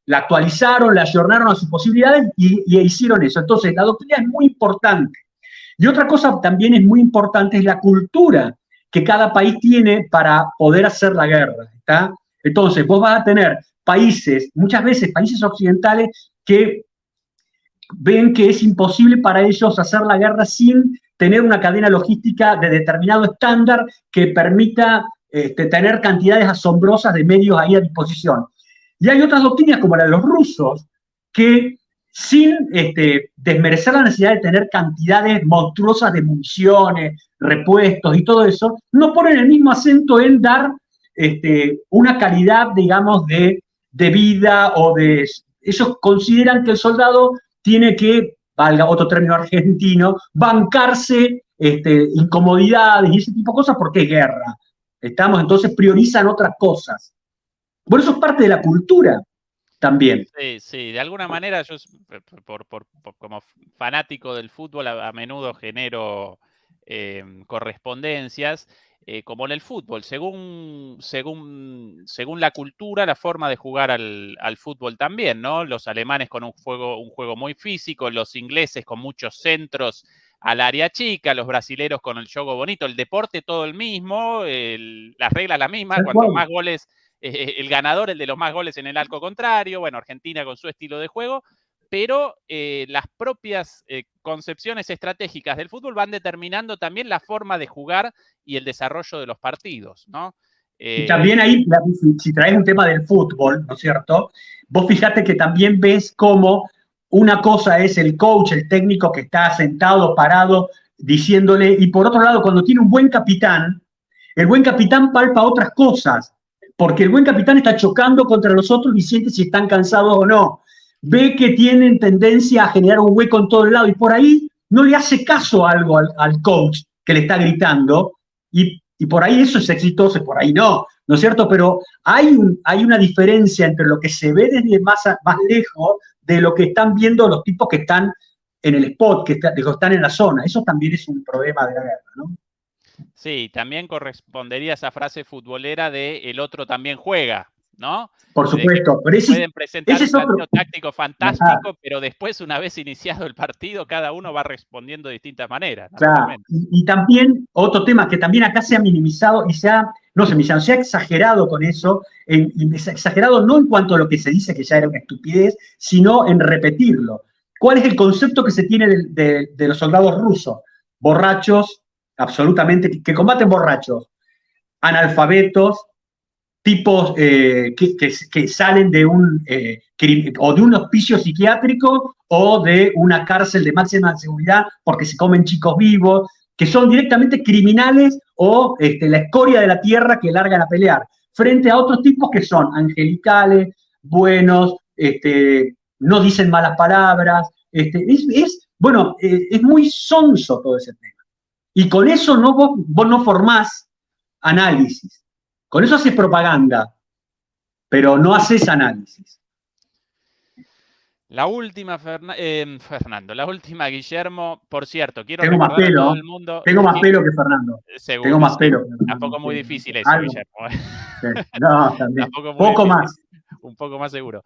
actualizaron, la ayornaron a sus posibilidades y hicieron eso. Entonces, la doctrina es muy importante. Y otra cosa también es muy importante es la cultura que cada país tiene para poder hacer la guerra, ¿está? Entonces, vos vas a tener países, muchas veces países occidentales, que ven que es imposible para ellos hacer la guerra sin tener una cadena logística de determinado estándar que permita tener cantidades asombrosas de medios ahí a disposición. Y hay otras doctrinas, como la de los rusos, que sin desmerecer la necesidad de tener cantidades monstruosas de municiones, repuestos y todo eso, no ponen el mismo acento en dar una calidad, digamos, de vida o de... Ellos consideran que el soldado tiene que, valga otro término argentino, bancarse incomodidades y ese tipo de cosas porque es guerra. Entonces priorizan otras cosas. Por eso es parte de la cultura también. Sí, de alguna manera yo como fanático del fútbol a menudo genero correspondencias, como en el fútbol, según la cultura, la forma de jugar al fútbol también, ¿no? Los alemanes con un juego muy físico, los ingleses con muchos centros al área chica, los brasileros con el juego bonito, el deporte todo el mismo, las reglas las mismas, cuanto más goles, el ganador, el de los más goles en el arco contrario, bueno, Argentina con su estilo de juego, pero las propias concepciones estratégicas del fútbol van determinando también la forma de jugar y el desarrollo de los partidos, ¿no? Y también ahí, si traes un tema del fútbol, ¿no es cierto? Vos fíjate que también ves cómo una cosa es el coach, el técnico que está sentado, parado, diciéndole, y por otro lado, cuando tiene un buen capitán, el buen capitán palpa otras cosas, porque el buen capitán está chocando contra los otros y siente si están cansados o no. Ve que tienen tendencia a generar un hueco en todo el lado y por ahí no le hace caso algo al coach que le está gritando y por ahí eso es exitoso, por ahí no, ¿no es cierto? Pero hay una diferencia entre lo que se ve desde más lejos de lo que están viendo los tipos que están en el spot, que están en la zona. Eso también es un problema de la guerra, ¿no? Sí, también correspondería a esa frase futbolera de el otro también juega, ¿no? Por De que supuesto, pero pueden presentar ese un es otro. planteo táctico Ajá, fantástico, pero después, una vez iniciado el partido, cada uno va respondiendo de distintas maneras, claro. naturalmente. Y también otro tema que también acá se ha minimizado y se ha exagerado con eso, y se ha exagerado no en cuanto a lo que se dice que ya era una estupidez, sino en repetirlo. ¿Cuál es el concepto que se tiene de los soldados rusos? Borrachos, absolutamente, que combaten borrachos, analfabetos, tipos que salen de o de un hospicio psiquiátrico o de una cárcel de máxima seguridad porque se comen chicos vivos, que son directamente criminales o la escoria de la tierra que largan a pelear, frente a otros tipos que son angelicales, buenos, no dicen malas palabras. Bueno, es muy sonso todo ese tema. Y con eso vos no formás análisis. Con eso haces propaganda, pero no haces análisis. La última, Fernando, la última, Guillermo, por cierto, quiero Tengo más recordar a todo pelo, el mundo tengo más que pelo que Fernando. Tengo seguro, más sí, pelo que Fernando. tampoco muy difícil eso, Algo. Guillermo. Sí. No, también. Tampoco muy Poco difícil, más. un poco más seguro.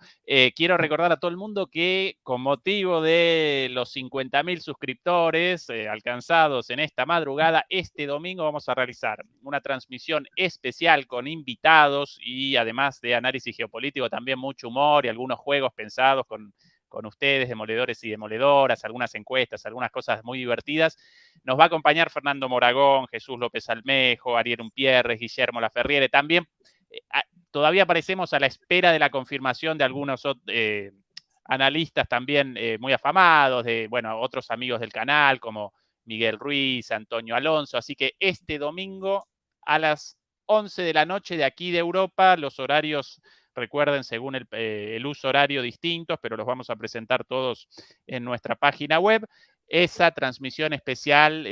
Quiero recordar a todo el mundo que con motivo de los 50.000 suscriptores alcanzados en esta madrugada, este domingo vamos a realizar una transmisión especial con invitados y además de análisis geopolítico, también mucho humor y algunos juegos pensados con ustedes, demoledores y demoledoras, algunas encuestas, algunas cosas muy divertidas. Nos va a acompañar Fernando Moragón, Jesús López Almejo, Ariel Umpierres, Guillermo Laferriere. También todavía parecemos a la espera de la confirmación de algunos analistas también muy afamados, de otros amigos del canal como Miguel Ruiz, Antonio Alonso. Así que este domingo a las 11 de la noche de aquí de Europa, los horarios, recuerden, según el uso horario distintos, pero los vamos a presentar todos en nuestra página web, esa transmisión especial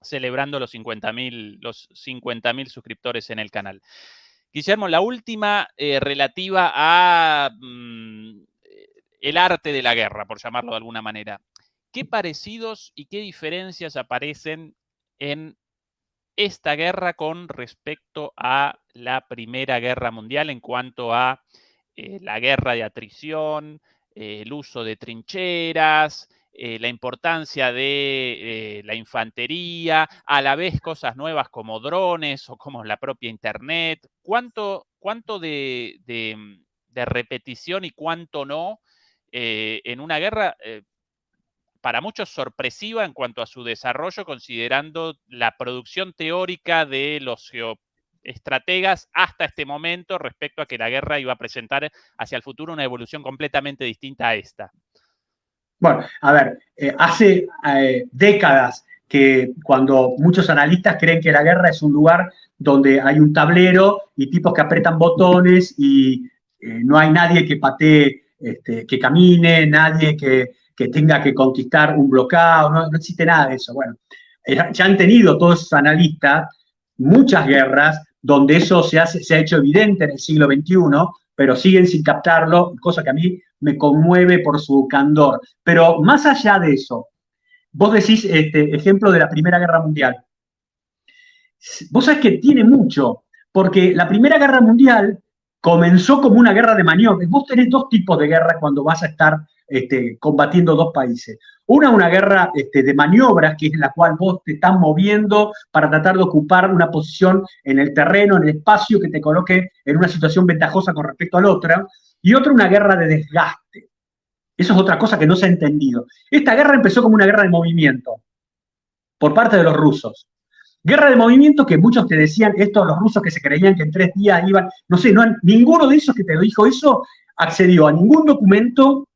celebrando los 50.000 suscriptores en el canal. Guillermo, la última relativa a el arte de la guerra, por llamarlo de alguna manera. ¿Qué parecidos y qué diferencias aparecen en esta guerra con respecto a la Primera Guerra Mundial en cuanto a la guerra de atrición, el uso de trincheras, la importancia de la infantería, a la vez cosas nuevas como drones o como la propia Internet? ¿Cuánto de repetición y cuánto no en una guerra para muchos sorpresiva en cuanto a su desarrollo, considerando la producción teórica de los geoestrategas hasta este momento respecto a que la guerra iba a presentar hacia el futuro una evolución completamente distinta a esta? Bueno, a ver, hace décadas que cuando muchos analistas creen que la guerra es un lugar donde hay un tablero y tipos que apretan botones y no hay nadie que patee, que camine, nadie que tenga que conquistar un bloqueo, no existe nada de eso. Bueno, ya han tenido todos esos analistas muchas guerras donde eso se ha hecho evidente en el siglo XXI, pero siguen sin captarlo, cosa que a mí me conmueve por su candor. Pero más allá de eso, vos decís ejemplo de la Primera Guerra Mundial. Vos sabés que tiene mucho, porque la Primera Guerra Mundial comenzó como una guerra de maniobras. Vos tenés dos tipos de guerra cuando vas a estar combatiendo dos países. Una guerra de maniobras, que es la cual vos te estás moviendo para tratar de ocupar una posición en el terreno, en el espacio que te coloque en una situación ventajosa con respecto a la otra. Y otra, una guerra de desgaste. Eso es otra cosa que no se ha entendido. Esta guerra empezó como una guerra de movimiento por parte de los rusos. Guerra de movimiento que muchos te decían, estos los rusos que se creían que en 3 días iban, no sé, ninguno de esos que te lo dijo eso accedió a ningún documento,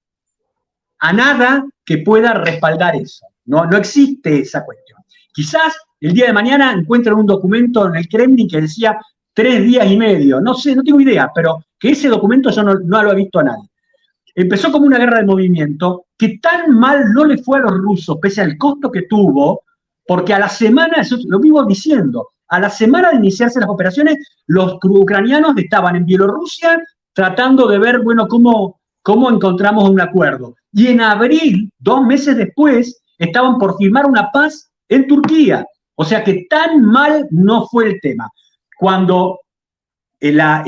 a nada que pueda respaldar eso. No existe esa cuestión. Quizás el día de mañana encuentren un documento en el Kremlin que decía 3 días y medio. No sé, no tengo idea, pero que ese documento yo no lo he visto a nadie. Empezó como una guerra de movimiento que tan mal no le fue a los rusos, pese al costo que tuvo, porque a la semana, eso lo vivo diciendo, A la semana de iniciarse las operaciones, los ucranianos estaban en Bielorrusia tratando de ver, bueno, cómo encontramos un acuerdo. Y en abril, 2 meses después, estaban por firmar una paz en Turquía. O sea que tan mal no fue el tema. Cuando la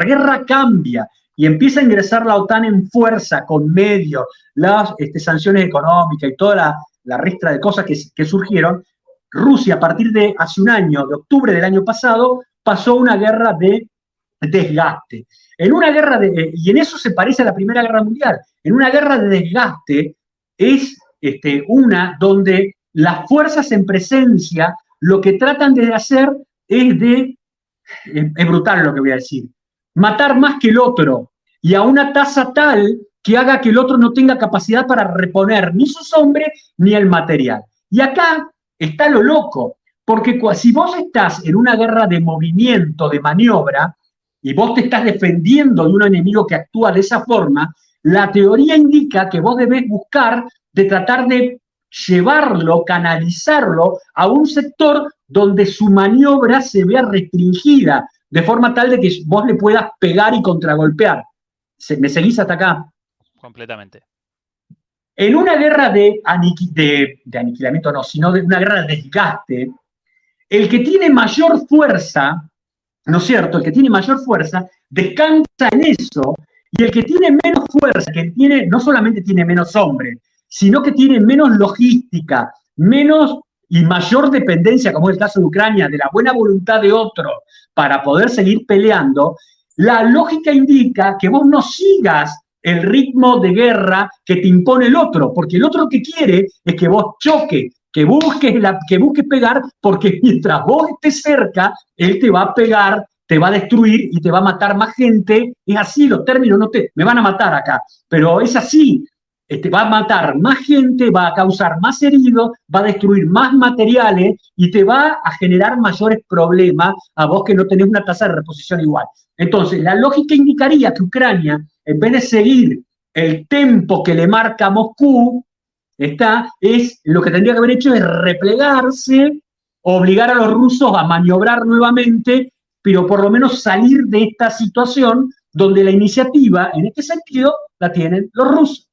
guerra cambia y empieza a ingresar la OTAN en fuerza con medios, las sanciones económicas y toda la ristra de cosas que surgieron, Rusia a partir de hace un año, de octubre del año pasado, pasó una guerra de desgaste. En una guerra y en eso se parece a la Primera Guerra Mundial, en una guerra de desgaste es una donde las fuerzas en presencia lo que tratan de hacer es brutal lo que voy a decir, matar más que el otro y a una tasa tal que haga que el otro no tenga capacidad para reponer ni sus hombres ni el material. Y acá está lo loco, porque si vos estás en una guerra de movimiento, de maniobra, y vos te estás defendiendo de un enemigo que actúa de esa forma, la teoría indica que vos debés buscar de tratar de llevarlo, canalizarlo a un sector donde su maniobra se vea restringida, de forma tal de que vos le puedas pegar y contragolpear. ¿Me seguís hasta acá? Completamente. En una guerra de aniquilamiento, no, sino de una guerra de desgaste, el que tiene mayor fuerza, ¿no es cierto? El que tiene mayor fuerza descansa en eso, y el que tiene menos fuerza, no solamente tiene menos hombres, sino que tiene menos logística, menos y mayor dependencia, como es el caso de Ucrania, de la buena voluntad de otro para poder seguir peleando, la lógica indica que vos no sigas el ritmo de guerra que te impone el otro, porque el otro que quiere es que vos choques, que busques pegar, porque mientras vos estés cerca, él te va a pegar, te va a destruir y te va a matar más gente. Es así, los términos me van a matar acá, pero es así. Va a matar más gente, va a causar más heridos, va a destruir más materiales y te va a generar mayores problemas a vos que no tenés una tasa de reposición igual. Entonces, la lógica indicaría que Ucrania, en vez de seguir el tempo que le marca Moscú, lo que tendría que haber hecho es replegarse, obligar a los rusos a maniobrar nuevamente, pero por lo menos salir de esta situación donde la iniciativa, en este sentido, la tienen los rusos.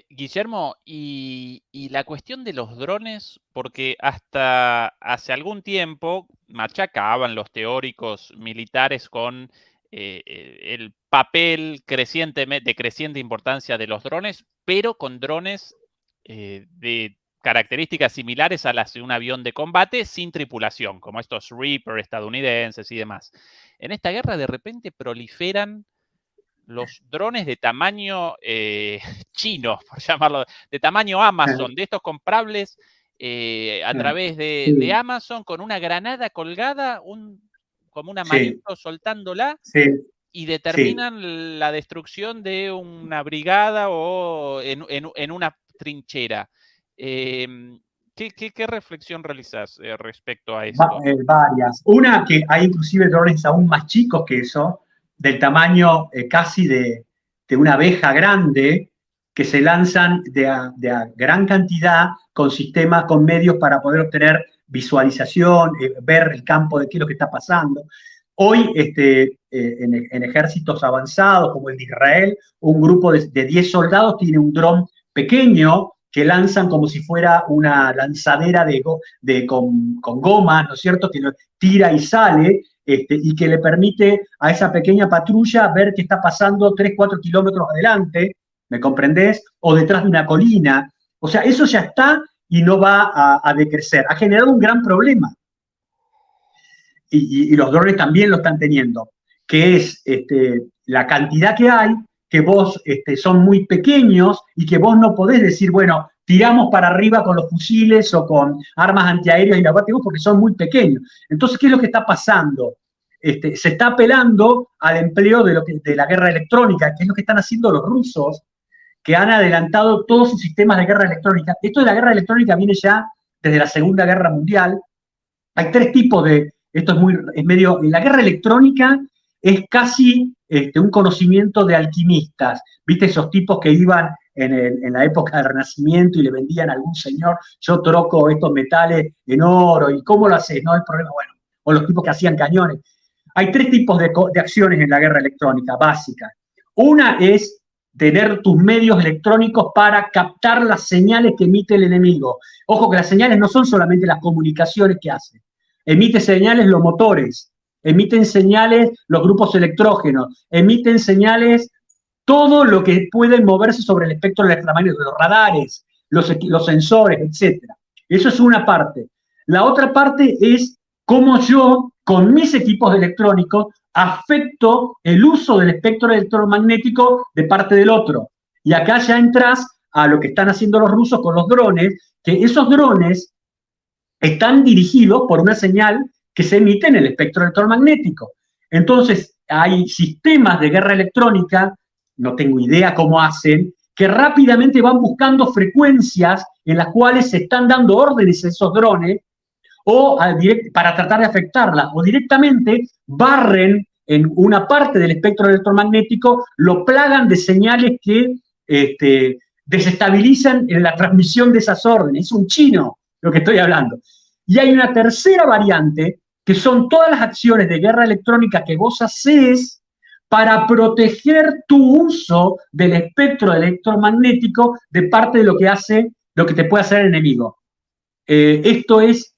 Guillermo, y la cuestión de los drones, porque hasta hace algún tiempo machacaban los teóricos militares con el papel de creciente importancia de los drones, pero con drones de características similares a las de un avión de combate sin tripulación, como estos Reaper estadounidenses y demás. En esta guerra de repente proliferan los drones de tamaño chino, por llamarlo, de tamaño Amazon, de estos comprables a través de Amazon, con una granada colgada, como una manito soltándola, y determinan la destrucción de una brigada o en una trinchera. ¿Qué reflexión realizás respecto a esto? Varias. Una, que hay inclusive drones aún más chicos que eso, del tamaño casi de una abeja grande, que se lanzan de a gran cantidad con sistemas, con medios para poder obtener visualización, ver el campo de qué es lo que está pasando. Hoy, en ejércitos avanzados como el de Israel, un grupo de 10 soldados tiene un dron pequeño que lanzan como si fuera una lanzadera con gomas, ¿no es cierto?, que lo tira y sale, y que le permite a esa pequeña patrulla ver qué está pasando 3, 4 kilómetros adelante, ¿me comprendés? O detrás de una colina. O sea, eso ya está y no va a decrecer. Ha generado un gran problema. Y los drones también lo están teniendo, que es la cantidad que hay, que vos son muy pequeños y que vos no podés decir, bueno, tiramos para arriba con los fusiles o con armas antiaéreas y la batimos porque son muy pequeños. Entonces, ¿qué es lo que está pasando? Se está apelando al empleo de la guerra electrónica, que es lo que están haciendo los rusos, que han adelantado todos sus sistemas de guerra electrónica. Esto de la guerra electrónica viene ya desde la Segunda Guerra Mundial. Hay 3 tipos esto es medio, la guerra electrónica es casi un conocimiento de alquimistas, ¿viste? Esos tipos que iban en la época del Renacimiento y le vendían a algún señor, yo troco estos metales en oro, ¿y cómo lo haces? No hay problema, bueno, o los tipos que hacían cañones. Hay tres tipos de acciones en la guerra electrónica básicas. Una es tener tus medios electrónicos para captar las señales que emite el enemigo. Ojo que las señales no son solamente las comunicaciones que hace. Emite señales los motores, emiten señales los grupos electrógenos, emiten señales todo lo que pueden moverse sobre el espectro electromagnético, los radares, los sensores, etc. Eso es una parte. La otra parte es cómo yo, con mis equipos electrónicos, afecto el uso del espectro electromagnético de parte del otro. Y acá ya entras a lo que están haciendo los rusos con los drones, que esos drones están dirigidos por una señal que se emite en el espectro electromagnético. Entonces, hay sistemas de guerra electrónica, no tengo idea cómo hacen, que rápidamente van buscando frecuencias en las cuales se están dando órdenes a esos drones o para tratar de afectarla, o directamente barren en una parte del espectro electromagnético, lo plagan de señales que desestabilizan en la transmisión de esas órdenes. Es un chino lo que estoy hablando. Y hay una tercera variante, que son todas las acciones de guerra electrónica que vos hacés para proteger tu uso del espectro electromagnético de parte de lo que te puede hacer el enemigo. Esto es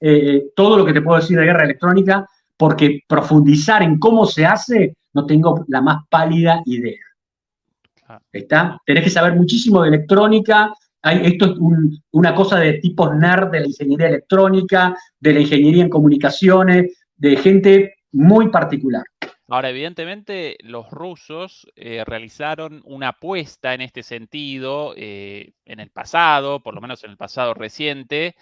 todo lo que te puedo decir de guerra electrónica, porque profundizar en cómo se hace no tengo la más pálida idea. ¿Está? Tenés que saber muchísimo de electrónica. Esto es una cosa de tipos nerd de la ingeniería electrónica, de la ingeniería en comunicaciones, de gente muy particular. Ahora, evidentemente, los rusos realizaron una apuesta en este sentido en el pasado, por lo menos en el pasado reciente,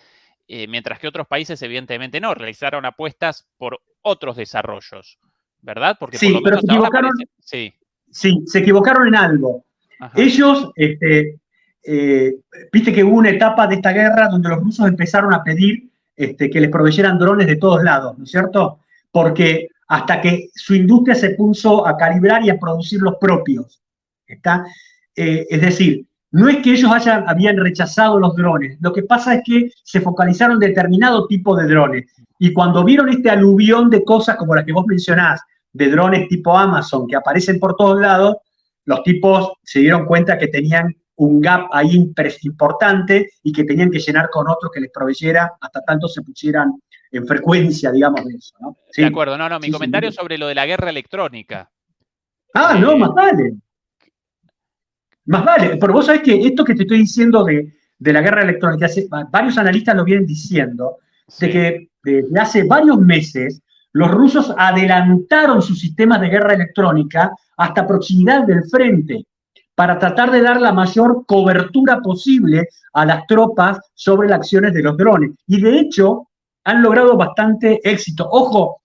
mientras que otros países, evidentemente, no, realizaron apuestas por otros desarrollos, ¿verdad? Porque sí, por lo pero menos se equivocaron, ahora parece... sí, se equivocaron en algo. Ajá. Ellos, viste que hubo una etapa de esta guerra donde los rusos empezaron a pedir que les proveyeran drones de todos lados, ¿no es cierto? Porque hasta que su industria se puso a calibrar y a producir los propios. ¿Está? Es decir, no es que ellos habían rechazado los drones, lo que pasa es que se focalizaron en determinado tipo de drones. Y cuando vieron este aluvión de cosas como la que vos mencionás, de drones tipo Amazon que aparecen por todos lados, los tipos se dieron cuenta que tenían un gap ahí importante y que tenían que llenar con otros que les proveyera hasta tanto se pusieran en frecuencia, digamos, de eso, ¿no? ¿Sí? De acuerdo, no, mi comentario sobre lo de la guerra electrónica. No, más vale. Más vale, pero vos sabés que esto que te estoy diciendo de la guerra electrónica, varios analistas lo vienen diciendo, sí, de que desde hace varios meses los rusos adelantaron sus sistemas de guerra electrónica hasta proximidad del frente para tratar de dar la mayor cobertura posible a las tropas sobre las acciones de los drones. Y de hecho, han logrado bastante éxito. Ojo,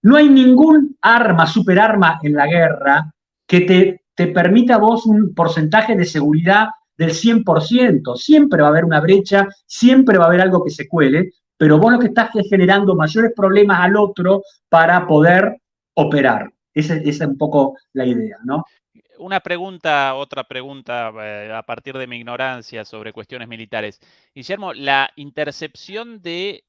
no hay ningún arma, superarma en la guerra que te permita a vos un porcentaje de seguridad del 100%. Siempre va a haber una brecha, siempre va a haber algo que se cuele, pero vos lo que estás es generando mayores problemas al otro para poder operar. Esa es un poco la idea, ¿no? Otra pregunta a partir de mi ignorancia sobre cuestiones militares. Guillermo, la intercepción de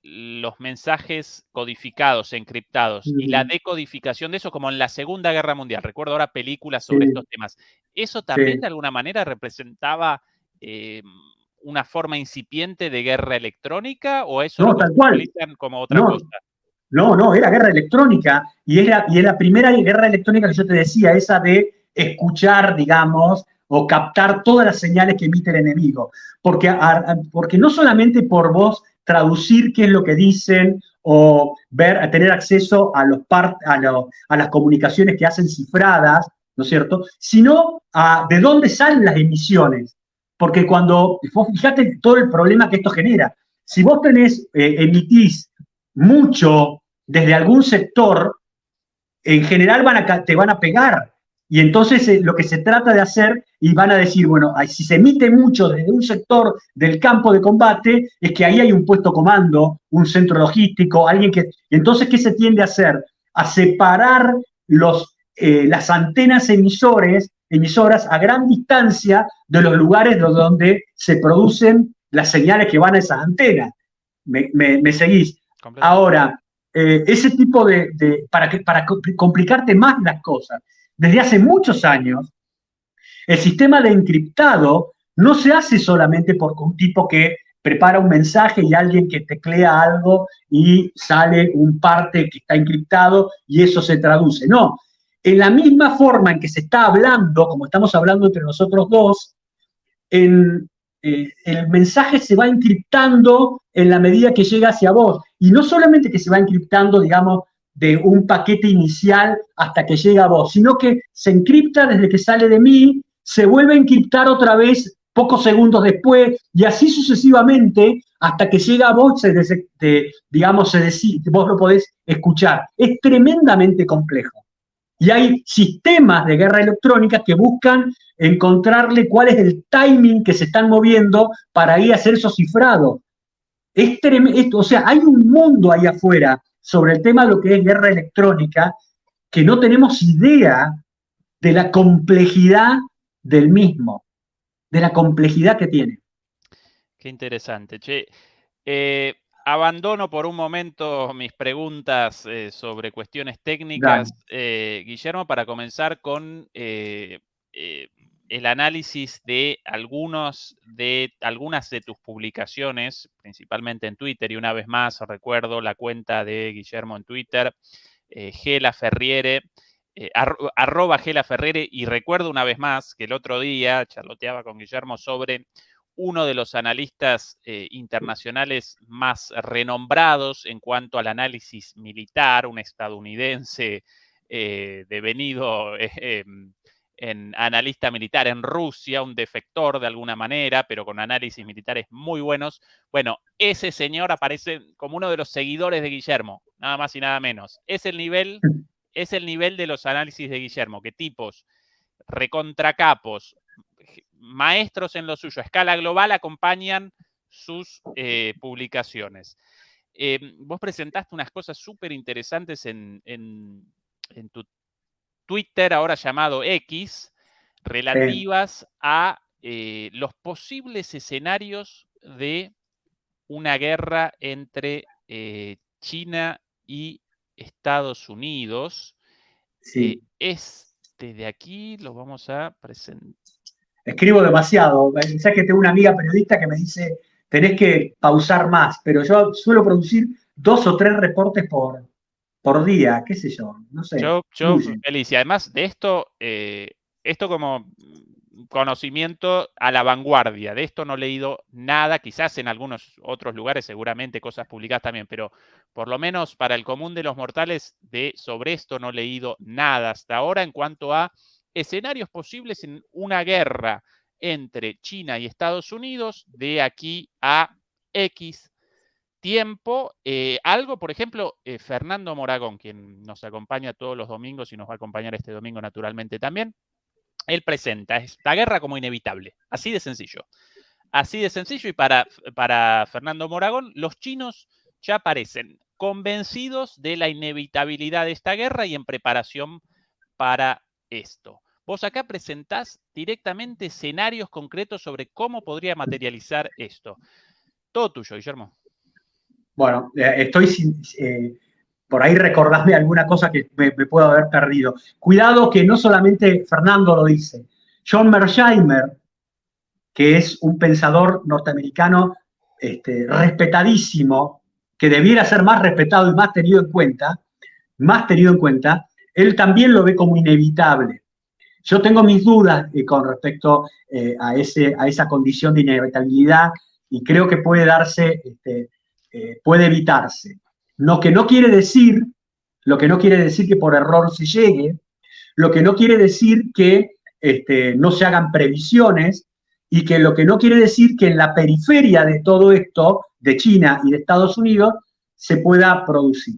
los mensajes codificados, encriptados, y la decodificación de eso como en la Segunda Guerra Mundial, recuerdo ahora películas sobre estos temas, ¿eso también de alguna manera representaba una forma incipiente de guerra electrónica o eso lo conceptualizan como otra cosa? No, era guerra electrónica y es la primera guerra electrónica que yo te decía, esa de escuchar, digamos, o captar todas las señales que emite el enemigo. Porque no solamente por vos traducir qué es lo que dicen o tener acceso a las comunicaciones que hacen cifradas, ¿no es cierto? Sino de dónde salen las emisiones. Porque vos fíjate todo el problema que esto genera. Si vos emitís mucho desde algún sector, en general te van a pegar. Y entonces lo que se trata de hacer, y van a decir, bueno, si se emite mucho desde un sector del campo de combate, es que ahí hay un puesto comando, un centro logístico, alguien que... Entonces, ¿qué se tiende a hacer? A separar las antenas emisores emisoras a gran distancia de los lugares donde se producen las señales que van a esas antenas. ¿Me seguís? Ahora, ese tipo para complicarte más las cosas, desde hace muchos años, el sistema de encriptado no se hace solamente por un tipo que prepara un mensaje y alguien que teclea algo y sale un parte que está encriptado y eso se traduce. No, en la misma forma en que se está hablando, como estamos hablando entre nosotros dos, el mensaje se va encriptando en la medida que llega hacia vos. Y no solamente que se va encriptando, digamos, de un paquete inicial hasta que llega a vos, sino que se encripta desde que sale de mí, se vuelve a encriptar otra vez pocos segundos después, y así sucesivamente hasta que llega a vos, vos lo podés escuchar. Es tremendamente complejo. Y hay sistemas de guerra electrónica que buscan encontrarle cuál es el timing que se están moviendo para ir a hacer esos cifrados. Es tremendo, o sea, hay un mundo ahí afuera sobre el tema de lo que es guerra electrónica que no tenemos idea de la complejidad del mismo, de la complejidad que tiene. Qué interesante. Che, abandono por un momento mis preguntas sobre cuestiones técnicas, Guillermo, para comenzar con el análisis de algunas de tus publicaciones, principalmente en Twitter, y una vez más recuerdo la cuenta de Guillermo en Twitter, @gelaferriere, @gelaferriere, y recuerdo una vez más que el otro día charloteaba con Guillermo sobre uno de los analistas internacionales más renombrados en cuanto al análisis militar, un estadounidense devenido en analista militar en Rusia, un defector de alguna manera, pero con análisis militares muy buenos. Bueno, ese señor aparece como uno de los seguidores de Guillermo, nada más y nada menos. Es el nivel de los análisis de Guillermo, que tipos recontracapos, maestros en lo suyo, a escala global, acompañan sus publicaciones. Vos presentaste unas cosas súper interesantes en tu Twitter, ahora llamado X, relativas a los posibles escenarios de una guerra entre China y Estados Unidos. Sí. Este de aquí lo vamos a presentar. Escribo demasiado. Sabes que tengo una amiga periodista que me dice, tenés que pausar más, pero yo suelo producir 2 o 3 reportes por día, qué sé yo, no sé. Yo feliz. Y además de esto, esto como conocimiento a la vanguardia. De esto no he leído nada, quizás en algunos otros lugares seguramente cosas publicadas también, pero por lo menos para el común de los mortales sobre esto no he leído nada hasta ahora en cuanto a escenarios posibles en una guerra entre China y Estados Unidos de aquí a X tiempo. Algo, por ejemplo, Fernando Moragón, quien nos acompaña todos los domingos y nos va a acompañar este domingo naturalmente también, él presenta esta guerra como inevitable, así de sencillo. Así de sencillo, y para Fernando Moragón, los chinos ya parecen convencidos de la inevitabilidad de esta guerra y en preparación para esto. Vos acá presentás directamente escenarios concretos sobre cómo podría materializar esto. Todo tuyo, Guillermo. Bueno, estoy por ahí recordarme alguna cosa que me puedo haber perdido. Cuidado que no solamente Fernando lo dice. John Mearsheimer, que es un pensador norteamericano respetadísimo, que debiera ser más respetado y más tenido en cuenta, él también lo ve como inevitable. Yo tengo mis dudas con respecto a esa condición de inevitabilidad y creo que puede darse, puede evitarse. Lo que no quiere decir que por error se llegue, lo que no quiere decir que no se hagan previsiones y que lo que no quiere decir que en la periferia de todo esto, de China y de Estados Unidos, se pueda producir.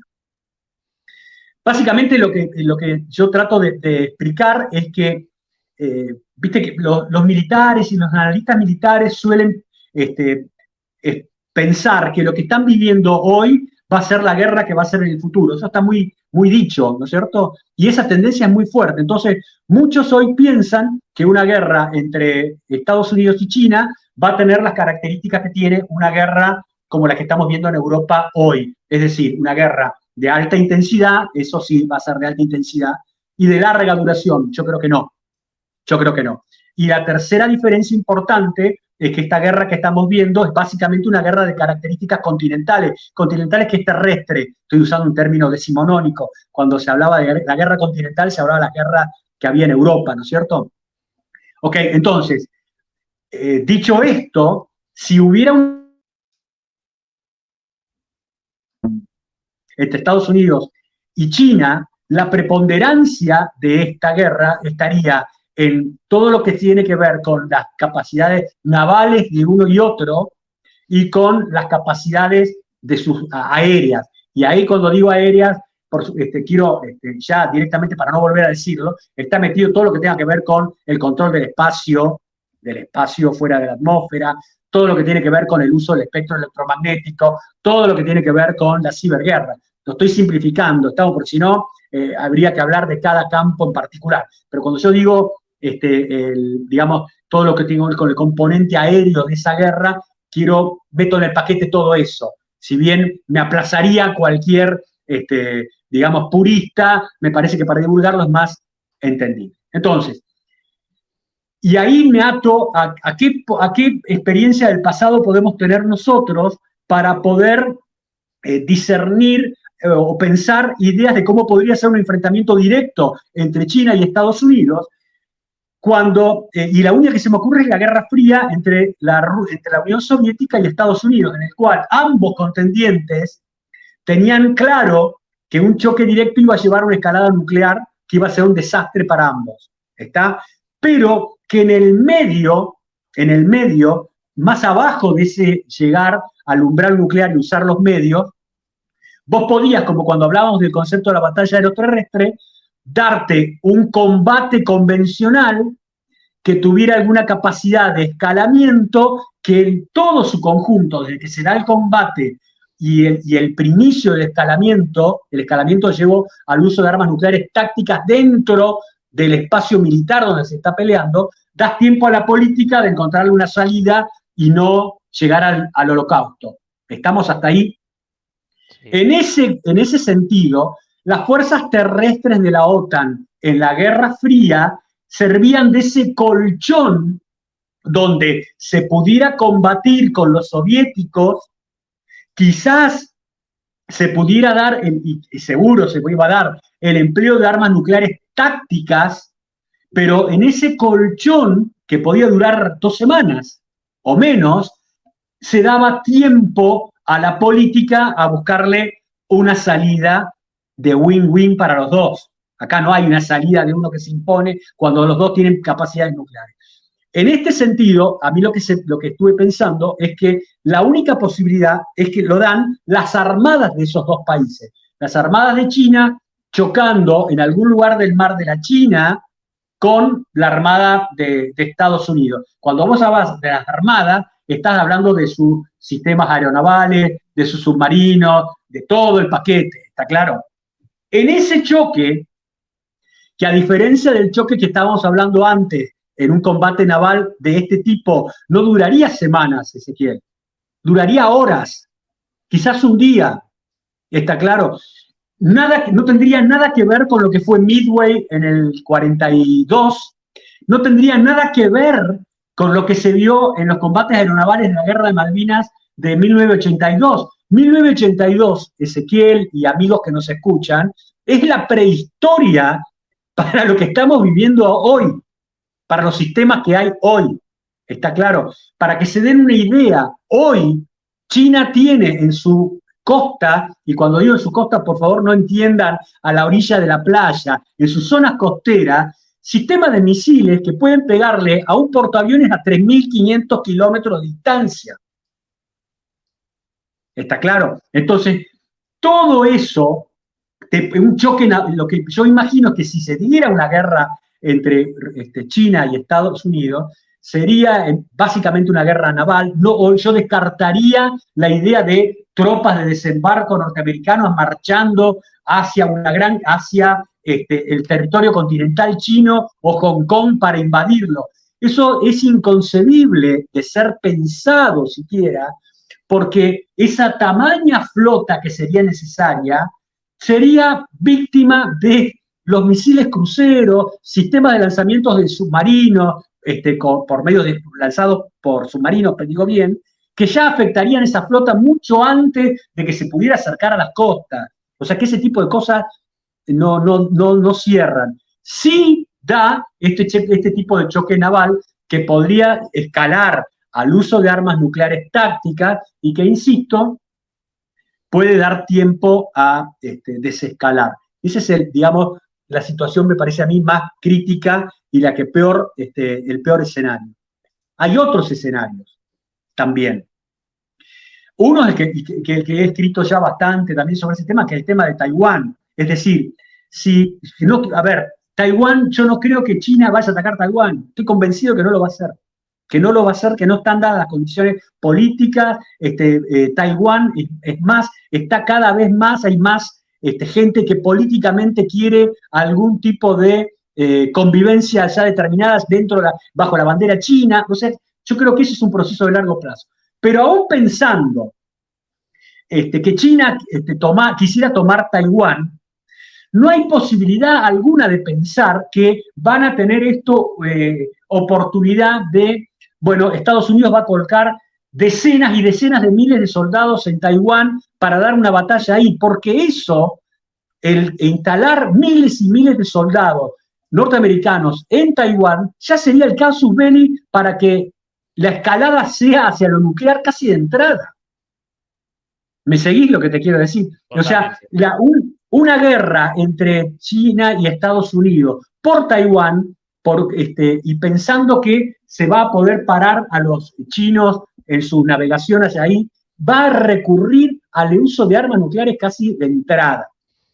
Básicamente lo que yo trato de explicar es que, viste que los militares y los analistas militares suelen pensar que lo que están viviendo hoy va a ser la guerra que va a ser en el futuro. Eso está muy, muy dicho, ¿no es cierto? Y esa tendencia es muy fuerte. Entonces, muchos hoy piensan que una guerra entre Estados Unidos y China va a tener las características que tiene una guerra como la que estamos viendo en Europa hoy. Es decir, una guerra de alta intensidad, eso sí va a ser de alta intensidad, y de larga duración. Yo creo que no. Yo creo que no. Y la tercera diferencia importante es que esta guerra que estamos viendo es básicamente una guerra de características continentales. Continentales que es terrestre. Estoy usando un término decimonónico. Cuando se hablaba de la guerra continental, se hablaba de la guerra que había en Europa, ¿no es cierto? Ok, entonces, dicho esto, si hubiera entre Estados Unidos y China, la preponderancia de esta guerra estaría en todo lo que tiene que ver con las capacidades navales de uno y otro y con las capacidades de sus aéreas. Y ahí cuando digo aéreas, quiero ya directamente, para no volver a decirlo, está metido todo lo que tenga que ver con el control del espacio fuera de la atmósfera, todo lo que tiene que ver con el uso del espectro electromagnético, todo lo que tiene que ver con la ciberguerra. Lo estoy simplificando, porque si no, habría que hablar de cada campo en particular. Pero cuando yo digo, digamos, todo lo que tiene que ver con el componente aéreo de esa guerra, meto en el paquete todo eso. Si bien me aplazaría cualquier, digamos, purista, me parece que para divulgarlo es más entendible. Entonces, y ahí me ato a qué experiencia del pasado podemos tener nosotros para poder discernir o pensar ideas de cómo podría ser un enfrentamiento directo entre China y Estados Unidos, y la única que se me ocurre es la Guerra Fría entre la Unión Soviética y Estados Unidos, en el cual ambos contendientes tenían claro que un choque directo iba a llevar a una escalada nuclear que iba a ser un desastre para ambos, ¿está? Pero que en el medio, más abajo de ese llegar al umbral nuclear y usar los medios, vos podías, como cuando hablábamos del concepto de la batalla aeroterrestre, darte un combate convencional que tuviera alguna capacidad de escalamiento que en todo su conjunto, desde que se da el combate y el primicio del escalamiento, el escalamiento llevó al uso de armas nucleares tácticas dentro del espacio militar donde se está peleando, das tiempo a la política de encontrarle una salida y no llegar al holocausto. ¿Estamos hasta ahí? Sí. En ese sentido, las fuerzas terrestres de la OTAN en la Guerra Fría servían de ese colchón donde se pudiera combatir con los soviéticos, quizás se pudiera dar, y seguro se iba a dar, el empleo de armas nucleares tácticas, pero en ese colchón, que podía durar 2 semanas o menos, se daba tiempo a la política a buscarle una salida de win-win para los dos. Acá no hay una salida de uno que se impone cuando los dos tienen capacidades nucleares. En este sentido, a mí lo que estuve pensando es que la única posibilidad es que lo dan las armadas de esos dos países. Las armadas de China chocando en algún lugar del mar de la China con la armada de Estados Unidos. Cuando vos hablas de las armadas, estás hablando de sus sistemas aeronavales, de sus submarinos, de todo el paquete, ¿está claro? En ese choque, que a diferencia del choque que estábamos hablando antes, en un combate naval de este tipo, no duraría semanas, Ezequiel, duraría horas, quizás un día, ¿está claro? No tendría nada que ver con lo que fue Midway en el 42, no tendría nada que ver con lo que se vio en los combates aeronavales de la Guerra de Malvinas de 1982. 1982, Ezequiel y amigos que nos escuchan, es la prehistoria para lo que estamos viviendo hoy, para los sistemas que hay hoy. ¿Está claro? Para que se den una idea, hoy China tiene en su costa, y cuando digo en su costa, por favor no entiendan a la orilla de la playa, en sus zonas costeras, sistemas de misiles que pueden pegarle a un portaaviones a 3.500 kilómetros de distancia. ¿Está claro? Entonces, todo eso, un choque, lo que yo imagino es que si se diera una guerra entre China y Estados Unidos, sería básicamente una guerra naval. No, yo descartaría la idea de tropas de desembarco norteamericanos marchando hacia el territorio continental chino o Hong Kong para invadirlo. Eso es inconcebible de ser pensado siquiera, porque esa tamaña flota que sería necesaria sería víctima de los misiles cruceros, sistemas de lanzamientos de submarinos, por medio de lanzados por submarinos, digo bien, que ya afectarían esa flota mucho antes de que se pudiera acercar a las costas. O sea que ese tipo de cosas no cierran. Sí da este tipo de choque naval que podría escalar al uso de armas nucleares tácticas y que, insisto, puede dar tiempo a desescalar. Esa es, digamos, la situación me parece a mí más crítica y la que peor, el peor escenario. Hay otros escenarios también. Uno es el que he escrito ya bastante también sobre ese tema, que es el tema de Taiwán. Es decir, a ver, Taiwán, yo no creo que China vaya a atacar Taiwán. Estoy convencido que no lo va a hacer. Que no lo va a hacer, que no están dadas las condiciones políticas. Taiwán, es más, está cada vez más, hay más gente que políticamente quiere algún tipo de convivencia ya determinadas bajo la bandera china. O sea, yo creo que ese es un proceso de largo plazo. Pero aún pensando que China quisiera tomar Taiwán, no hay posibilidad alguna de pensar que van a tener oportunidad de, bueno, Estados Unidos va a colocar decenas y decenas de miles de soldados en Taiwán para dar una batalla ahí, porque eso, el instalar miles y miles de soldados norteamericanos en Taiwán, ya sería el casus belli para que la escalada sea hacia lo nuclear casi de entrada. ¿Me seguís lo que te quiero decir? Totalmente. O sea, una guerra entre China y Estados Unidos por Taiwán, y pensando que se va a poder parar a los chinos en su navegación hacia ahí, va a recurrir al uso de armas nucleares casi de entrada.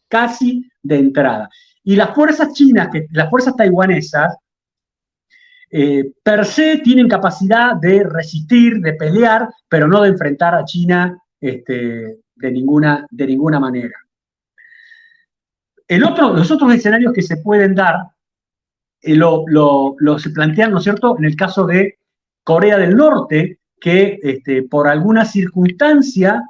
Casi de entrada. Y las fuerzas chinas, las fuerzas taiwanesas, per se tienen capacidad de resistir, de pelear, pero no de enfrentar a China de ninguna manera. Los otros escenarios que se pueden dar se plantean, ¿no es cierto?, en el caso de Corea del Norte, que por alguna circunstancia,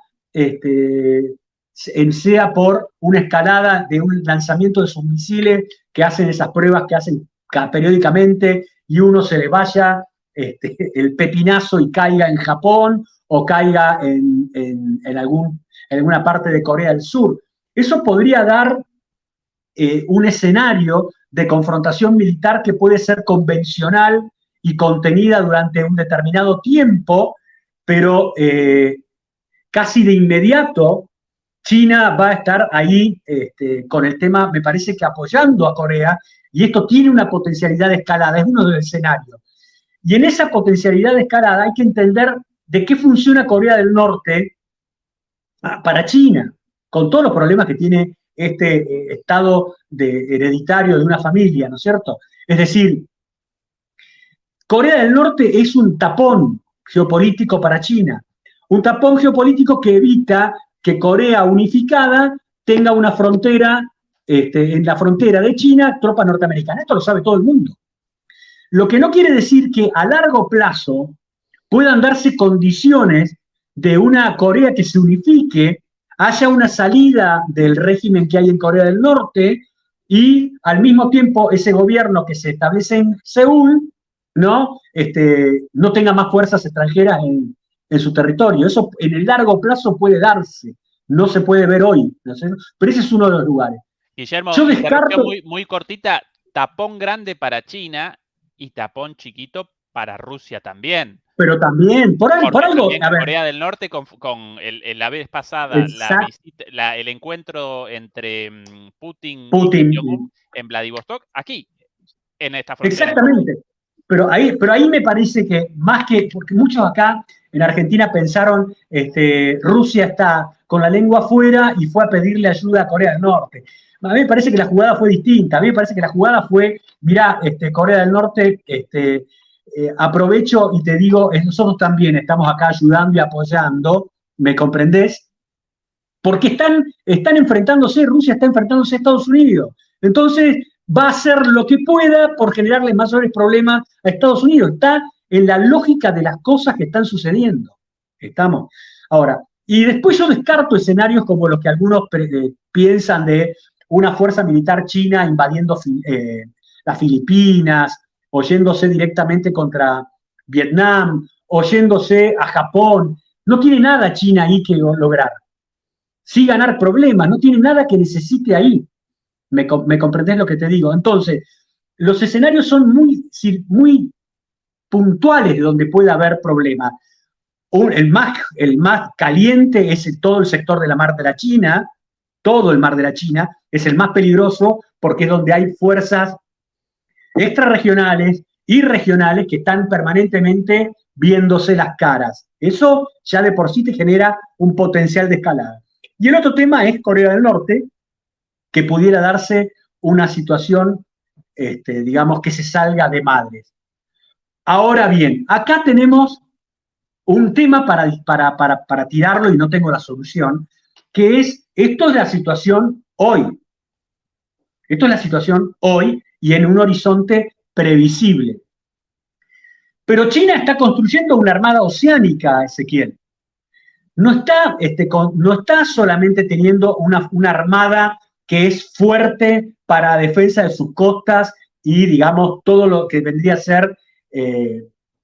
sea por una escalada de un lanzamiento de sus misiles que hacen esas pruebas que hacen periódicamente y uno se le vaya el pepinazo y caiga en Japón o caiga en alguna parte de Corea del Sur. Eso podría dar un escenario de confrontación militar que puede ser convencional y contenida durante un determinado tiempo, pero casi de inmediato China va a estar ahí con el tema, me parece que apoyando a Corea, y esto tiene una potencialidad de escalada, es uno de los escenarios. Y en esa potencialidad de escalada hay que entender de qué funciona Corea del Norte para China, con todos los problemas que tiene este estado hereditario de una familia, ¿no es cierto? Es decir, Corea del Norte es un tapón geopolítico para China, un tapón geopolítico que evita que Corea unificada tenga una frontera, en la frontera de China, tropas norteamericanas. Esto lo sabe todo el mundo. Lo que no quiere decir que a largo plazo puedan darse condiciones de una Corea que se unifique, haya una salida del régimen que hay en Corea del Norte y al mismo tiempo ese gobierno que se establece en Seúl no tenga más fuerzas extranjeras en su territorio. Eso en el largo plazo puede darse, no se puede ver hoy, ¿no sé? Pero ese es uno de los lugares. Guillermo, yo descarto muy cortita, tapón grande para China y tapón chiquito para Rusia también. Pero también, por algo, también a ver. Corea del Norte con la vez pasada, el encuentro entre Putin y Kim Jong-un en Vladivostok, aquí, en esta frontera. Exactamente. Pero ahí me parece que más que, porque muchos acá en Argentina pensaron, Rusia está con la lengua afuera y fue a pedirle ayuda a Corea del Norte. A mí me parece que la jugada fue distinta. A mí me parece que la jugada fue, mirá, Corea del Norte, aprovecho y te digo, nosotros también estamos acá ayudando y apoyando, ¿me comprendés? porque están enfrentándose, Rusia está enfrentándose a Estados Unidos. Entonces va a hacer lo que pueda por generarle mayores problemas a Estados Unidos. Está en la lógica de las cosas que están sucediendo. ¿Estamos? Ahora, y después yo descarto escenarios como los que algunos piensan de una fuerza militar china invadiendo las Filipinas, o yéndose directamente contra Vietnam, o yéndose a Japón. No tiene nada China ahí que lograr. Sí ganar problemas, no tiene nada que necesite ahí. ¿Me comprendés lo que te digo? Entonces, los escenarios son muy puntuales de donde puede haber problemas. El más caliente es todo el sector de la Mar de la China, todo el Mar de la China, es el más peligroso porque es donde hay fuerzas extrarregionales y regionales que están permanentemente viéndose las caras. Eso ya de por sí te genera un potencial de escalada. Y el otro tema es Corea del Norte, que pudiera darse una situación, digamos, que se salga de madres. Ahora bien, acá tenemos un tema para tirarlo y no tengo la solución, que es, esto es la situación hoy. Esto es la situación hoy y en un horizonte previsible. Pero China está construyendo una armada oceánica, Ezequiel. No está solamente teniendo una armada que es fuerte para defensa de sus costas y, digamos, todo lo que vendría a ser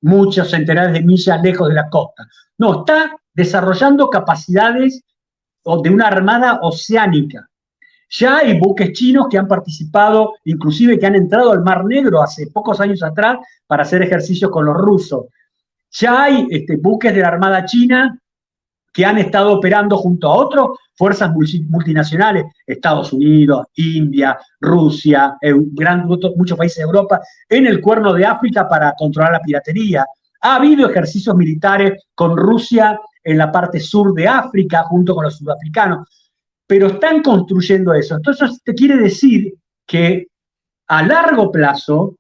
muchos centenares de millas lejos de la costa. No, está desarrollando capacidades de una armada oceánica. Ya hay buques chinos que han participado, inclusive que han entrado al Mar Negro hace pocos años atrás para hacer ejercicios con los rusos. Ya hay buques de la Armada China que han estado operando junto a otras fuerzas multinacionales, Estados Unidos, India, Rusia, muchos países de Europa, en el Cuerno de África para controlar la piratería. Ha habido ejercicios militares con Rusia en la parte sur de África, junto con los sudafricanos, pero están construyendo eso. Entonces, te quiere decir que a largo plazo,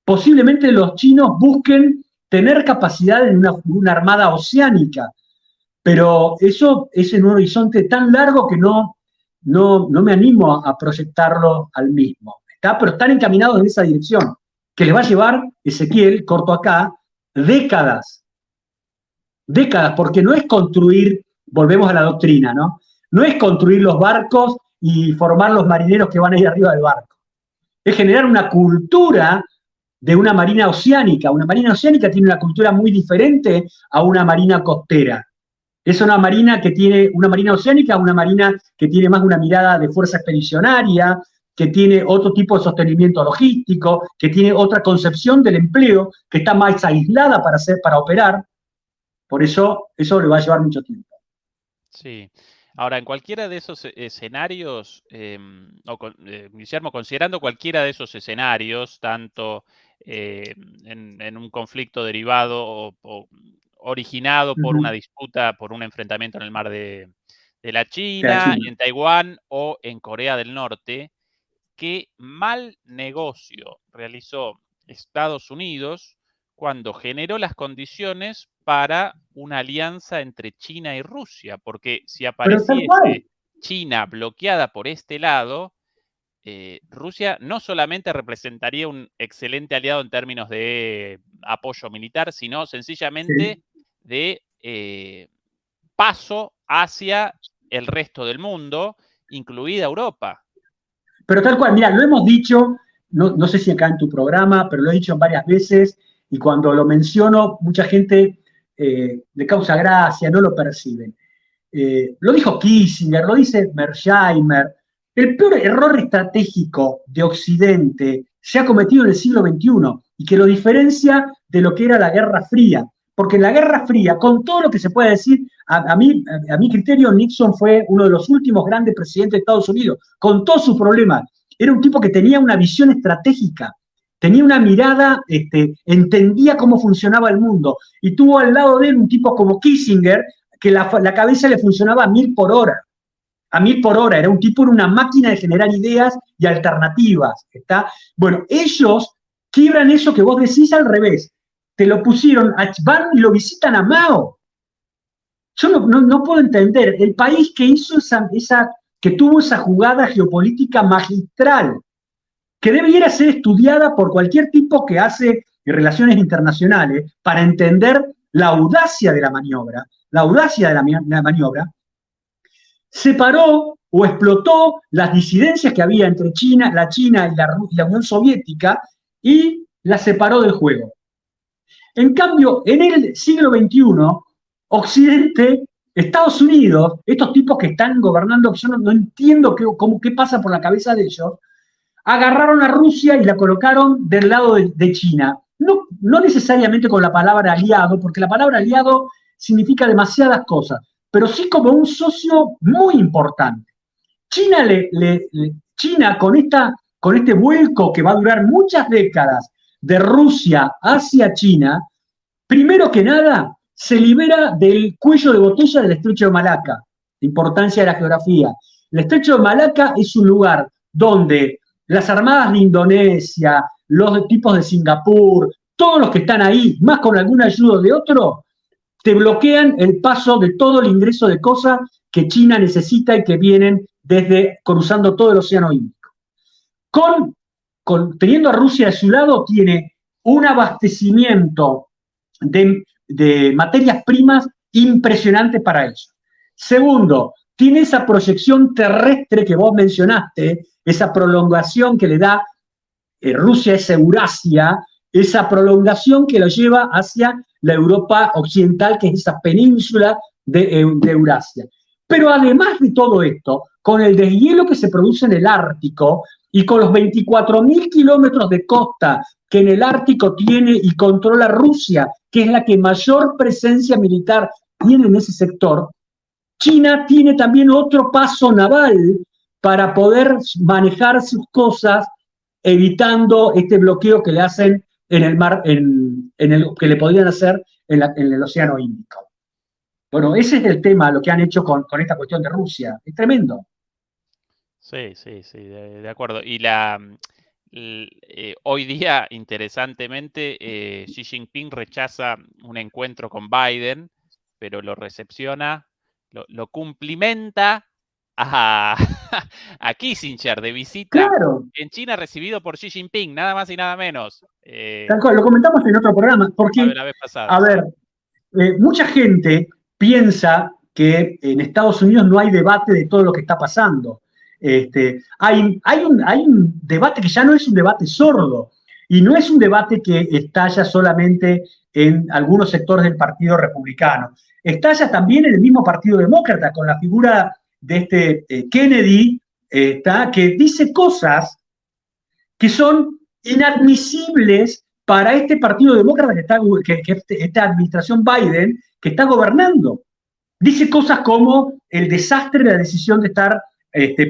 posiblemente los chinos busquen tener capacidad en una armada oceánica, pero eso es en un horizonte tan largo que no me animo a proyectarlo al mismo. Pero están encaminados en esa dirección, que les va a llevar, Ezequiel, corto acá, décadas, porque no es construir, volvemos a la doctrina, ¿no? No es construir los barcos y formar los marineros que van a ir arriba del barco. Es generar una cultura de una marina oceánica. Una marina oceánica tiene una cultura muy diferente a una marina costera. Es una marina oceánica, una marina que tiene más una mirada de fuerza expedicionaria, que tiene otro tipo de sostenimiento logístico, que tiene otra concepción del empleo, que está más aislada para operar. Por eso le va a llevar mucho tiempo. Sí. Ahora, en cualquiera de esos escenarios, Guillermo, considerando cualquiera de esos escenarios, tanto en un conflicto derivado o originado por una disputa, por un enfrentamiento en el mar de la China, en Taiwán o en Corea del Norte, ¿qué mal negocio realizó Estados Unidos cuando generó las condiciones para una alianza entre China y Rusia? Porque si apareciese China bloqueada por este lado, Rusia no solamente representaría un excelente aliado en términos de apoyo militar, sino sencillamente de paso hacia el resto del mundo, incluida Europa. Pero tal cual, mira, lo hemos dicho, no sé si acá en tu programa, pero lo he dicho varias veces, y cuando lo menciono, mucha gente le causa gracia, no lo perciben. Lo dijo Kissinger, lo dice Mersheimer. El peor error estratégico de Occidente se ha cometido en el siglo XXI y que lo diferencia de lo que era la Guerra Fría. Porque en la Guerra Fría, con todo lo que se puede decir, a mi criterio, Nixon fue uno de los últimos grandes presidentes de Estados Unidos, con todos sus problemas. Era un tipo que tenía una visión estratégica, tenía una mirada, entendía cómo funcionaba el mundo. Y tuvo al lado de él un tipo como Kissinger, que la cabeza le funcionaba a 1000 por hora. A 1000 por hora. Era una máquina de generar ideas y alternativas. Bueno, ellos quiebran eso que vos decís al revés. Te lo pusieron, van y lo visitan a Mao. Yo no puedo entender el país que hizo que tuvo esa jugada geopolítica magistral, que debiera ser estudiada por cualquier tipo que hace relaciones internacionales para entender la audacia de la maniobra, la maniobra, separó o explotó las disidencias que había entre la China y la Unión Soviética y las separó del juego. En cambio, en el siglo XXI, Occidente, Estados Unidos, estos tipos que están gobernando, yo no entiendo qué pasa por la cabeza de ellos, agarraron a Rusia y la colocaron del lado de China. No necesariamente con la palabra aliado, porque la palabra aliado significa demasiadas cosas, pero sí como un socio muy importante. China con este vuelco que va a durar muchas décadas de Rusia hacia China, primero que nada, se libera del cuello de botella del estrecho de Malaca, la importancia de la geografía. El estrecho de Malaca es un lugar donde las armadas de Indonesia, los tipos de Singapur, todos los que están ahí, más con alguna ayuda de otro, te bloquean el paso de todo el ingreso de cosas que China necesita y que vienen cruzando todo el Océano Índico. Teniendo a Rusia de su lado, tiene un abastecimiento de materias primas impresionante para ello. Segundo, tiene esa proyección terrestre que vos mencionaste, esa prolongación que le da Rusia, es Eurasia, esa prolongación que lo lleva hacia la Europa occidental, que es esa península de Eurasia. Pero además de todo esto, con el deshielo que se produce en el Ártico y con los 24.000 kilómetros de costa que en el Ártico tiene y controla Rusia, que es la que mayor presencia militar tiene en ese sector, China tiene también otro paso naval para poder manejar sus cosas, evitando este bloqueo que le hacen en el mar, que le podrían hacer en el Océano Índico. Bueno, ese es el tema, lo que han hecho con esta cuestión de Rusia. Es tremendo. Sí, de acuerdo. Y hoy día, interesantemente, Xi Jinping rechaza un encuentro con Biden, pero lo recepciona, lo cumplimenta a, a Kissinger de visita claro. En China, recibido por Xi Jinping, nada más y nada menos. Tal cual, lo comentamos en otro programa, porque, la vez pasada, a ver, mucha gente piensa que en Estados Unidos no hay debate de todo lo que está pasando. Hay un debate que ya no es un debate sordo, y no es un debate que estalla solamente en algunos sectores del Partido Republicano. Estalla también en el mismo Partido Demócrata, con la figura de Kennedy, que dice cosas que son inadmisibles para este Partido Demócrata esta administración Biden que está gobernando. Dice cosas como el desastre de la decisión de estar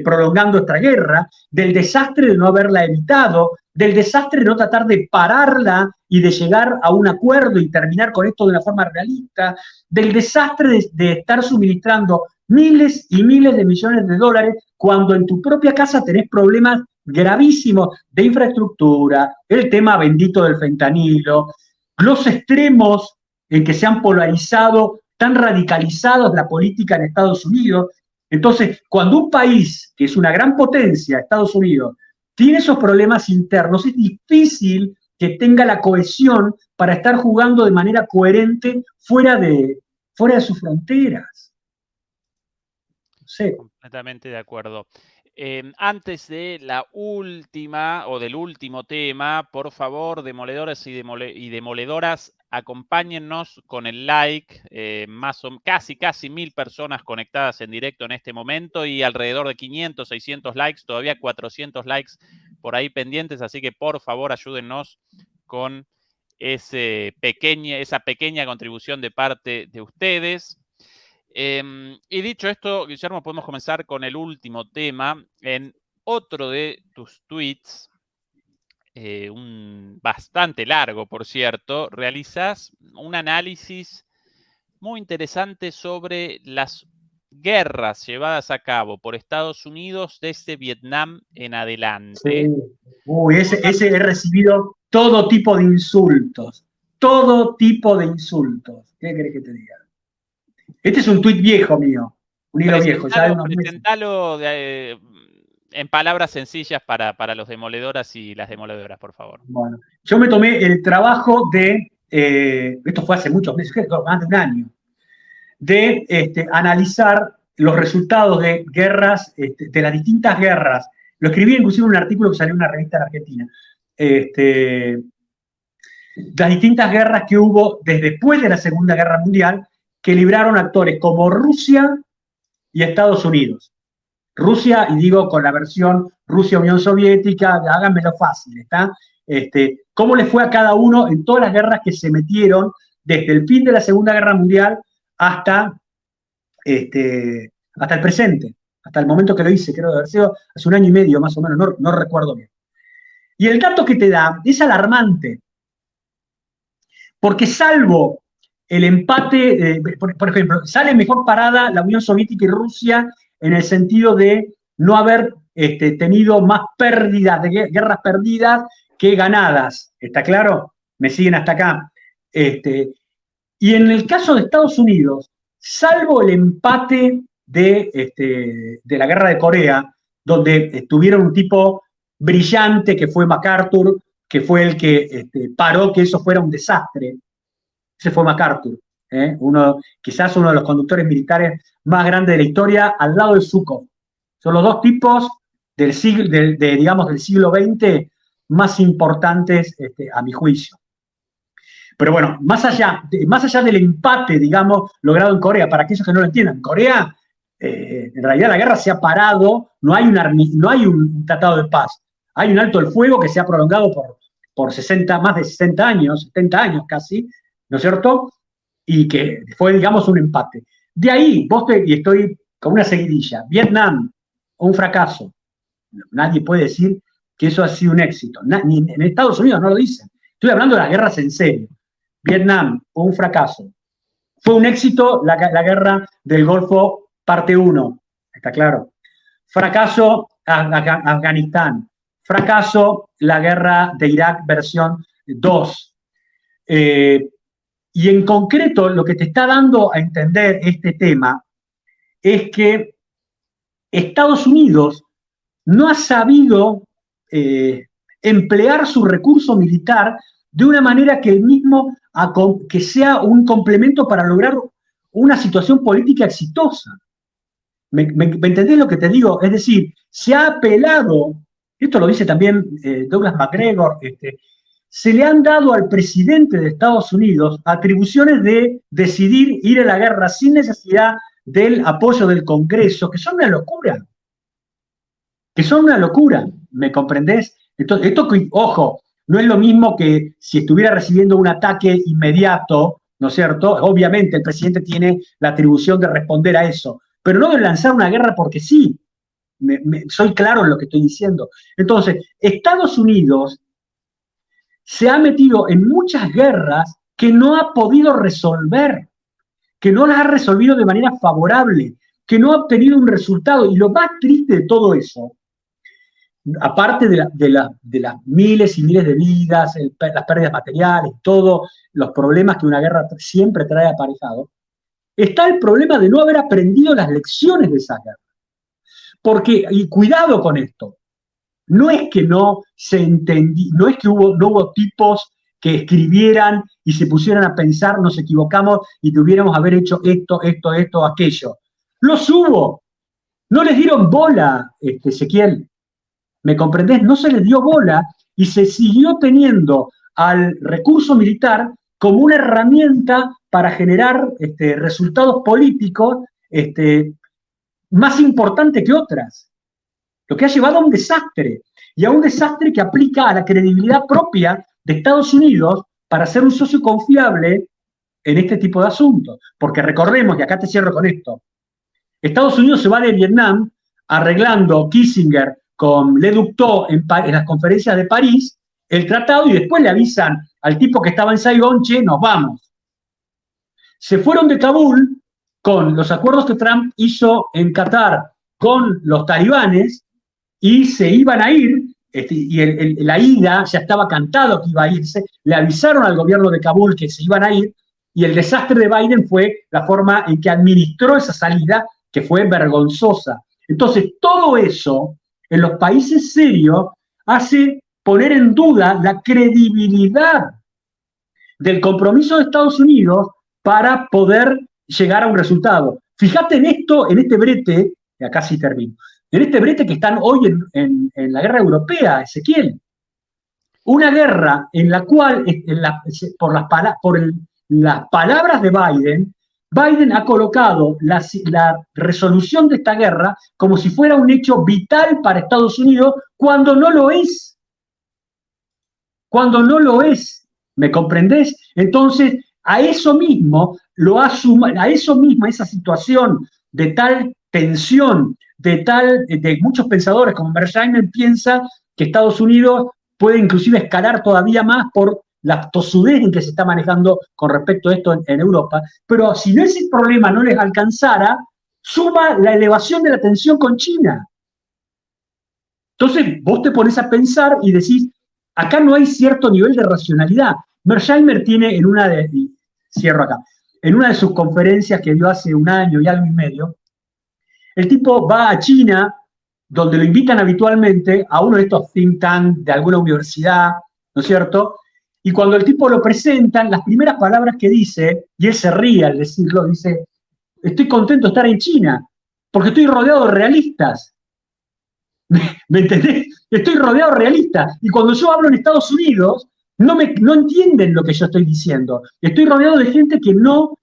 prolongando esta guerra, del desastre de no haberla evitado, del desastre de no tratar de pararla y de llegar a un acuerdo y terminar con esto de una forma realista, del desastre de estar suministrando miles y miles de millones de dólares cuando en tu propia casa tenés problemas gravísimos de infraestructura, el tema bendito del fentanilo, los extremos en que se han polarizado, tan radicalizados la política en Estados Unidos. Entonces, cuando un país que es una gran potencia, Estados Unidos, tiene esos problemas internos, es difícil que tenga la cohesión para estar jugando de manera coherente fuera de sus fronteras. No sé. Completamente de acuerdo. Antes de la última o del último tema, por favor, demoledores y demoledoras, acompáñennos con el like, casi 1000 personas conectadas en directo en este momento y alrededor de 500, 600 likes, todavía 400 likes por ahí pendientes, así que por favor ayúdennos con esa pequeña contribución de parte de ustedes. Y dicho esto, Guillermo, podemos comenzar con el último tema. En otro de tus tweets, bastante largo, por cierto, realizas un análisis muy interesante sobre las guerras llevadas a cabo por Estados Unidos desde Vietnam en adelante. Sí. Ese he recibido todo tipo de insultos. Todo tipo de insultos. ¿Qué querés que te diga? Este es un tuit viejo mío, un hilo viejo, ya de unos meses. Presentalo en palabras sencillas para los demoledoras y las demoledoras, por favor. Bueno, yo me tomé el trabajo de, esto fue hace muchos meses, más de un año, de analizar los resultados de guerras, de las distintas guerras. Lo escribí inclusive en un artículo que salió en una revista de Argentina. Las distintas guerras que hubo desde después de la Segunda Guerra Mundial, que libraron actores como Rusia y Estados Unidos. Rusia, y digo con la versión Rusia-Unión Soviética, háganmelo fácil, ¿está? ¿Cómo le fue a cada uno en todas las guerras que se metieron desde el fin de la Segunda Guerra Mundial hasta el presente, hasta el momento que lo hice, creo que haber sido hace un año y medio más o menos, no recuerdo bien. Y el dato que te da es alarmante, porque salvo el empate, por ejemplo, sale mejor parada la Unión Soviética y Rusia en el sentido de no haber tenido más pérdidas, de guerras perdidas que ganadas. ¿Está claro? ¿Me siguen hasta acá? Y en el caso de Estados Unidos, salvo el empate de la guerra de Corea, donde tuvieron un tipo brillante que fue MacArthur, que fue el que paró que eso fuera un desastre. Ese fue MacArthur, quizás uno de los conductores militares más grandes de la historia, al lado de Zhukov. Son los dos tipos del siglo, digamos, del siglo XX más importantes, a mi juicio. Pero bueno, más allá del empate, digamos, logrado en Corea, para aquellos que no lo entiendan, en Corea, en realidad la guerra se ha parado, no hay un tratado de paz, hay un alto el fuego que se ha prolongado por más de 60 años, 70 años casi, ¿no es cierto? Y que fue, digamos, un empate. De ahí, y estoy con una seguidilla, Vietnam, un fracaso. Nadie puede decir que eso ha sido un éxito. Ni en Estados Unidos no lo dicen. Estoy hablando de las guerras en serio. Vietnam, un fracaso. Fue un éxito la guerra del Golfo, parte 1. ¿Está claro? Fracaso Afganistán. Fracaso la guerra de Irak, versión 2. Y en concreto, lo que te está dando a entender este tema es que Estados Unidos no ha sabido emplear su recurso militar de una manera que el mismo que sea un complemento para lograr una situación política exitosa. ¿Me entendés lo que te digo? Es decir, se ha apelado, esto lo dice también Douglas MacGregor, se le han dado al presidente de Estados Unidos atribuciones de decidir ir a la guerra sin necesidad del apoyo del Congreso, que son una locura. ¿Me comprendés? Entonces, ojo, no es lo mismo que si estuviera recibiendo un ataque inmediato, ¿no es cierto? Obviamente el presidente tiene la atribución de responder a eso, pero no de lanzar una guerra porque sí. Soy claro en lo que estoy diciendo. Entonces, Estados Unidos se ha metido en muchas guerras que no ha podido resolver, que no las ha resolvido de manera favorable, que no ha obtenido un resultado. Y lo más triste de todo eso, aparte de las miles y miles de vidas, las pérdidas materiales, todos los problemas que una guerra siempre trae aparejado, está el problema de no haber aprendido las lecciones de esa guerra. Porque, y cuidado con esto, no es que no se entendí, no es que no hubo tipos que escribieran y se pusieran a pensar, nos equivocamos y debiéramos haber hecho esto, aquello. Los hubo. No les dieron bola, Ezequiel. ¿Me comprendés? No se les dio bola y se siguió teniendo al recurso militar como una herramienta para generar resultados políticos más importantes que otras. Lo que ha llevado a un desastre, y a un desastre que aplica a la credibilidad propia de Estados Unidos para ser un socio confiable en este tipo de asuntos. Porque recordemos, y acá te cierro con esto, Estados Unidos se va de Vietnam arreglando Kissinger con Le Duc Tho en las conferencias de París el tratado y después le avisan al tipo que estaba en Saigón, che, nos vamos. Se fueron de Kabul con los acuerdos que Trump hizo en Qatar con los talibanes y se iban a ir, y la ida ya estaba cantado que iba a irse, le avisaron al gobierno de Kabul que se iban a ir, Y el desastre de Biden fue la forma en que administró esa salida, que fue vergonzosa. Entonces, todo eso en los países serios hace poner en duda la credibilidad del compromiso de Estados Unidos para poder llegar a un resultado. Fíjate en esto, en este brete, y acá sí termino, en este brete que están hoy en la guerra europea, Ezequiel. Una guerra en la cual, las palabras de Biden, Biden ha colocado la resolución de esta guerra como si fuera un hecho vital para Estados Unidos, cuando no lo es. Cuando no lo es. ¿Me comprendés? Entonces, a eso mismo, a esa situación de tal tensión, de muchos pensadores como Mearsheimer piensa que Estados Unidos puede inclusive escalar todavía más por la tosudez en que se está manejando con respecto a esto en Europa, pero si ese problema no les alcanzara, suma la elevación de la tensión con China. Entonces vos te pones a pensar y decís, acá no hay cierto nivel de racionalidad. Mearsheimer tiene cierro acá, en una de sus conferencias que dio hace un año y algo y medio, el tipo va a China, donde lo invitan habitualmente a uno de estos think tanks de alguna universidad, ¿no es cierto? Y cuando el tipo lo presentan, las primeras palabras que dice, y él se ríe al decirlo, dice, estoy contento de estar en China, porque estoy rodeado de realistas. ¿Me entendés? Estoy rodeado de realistas. Y cuando yo hablo en Estados Unidos, no entienden lo que yo estoy diciendo. Estoy rodeado de gente que no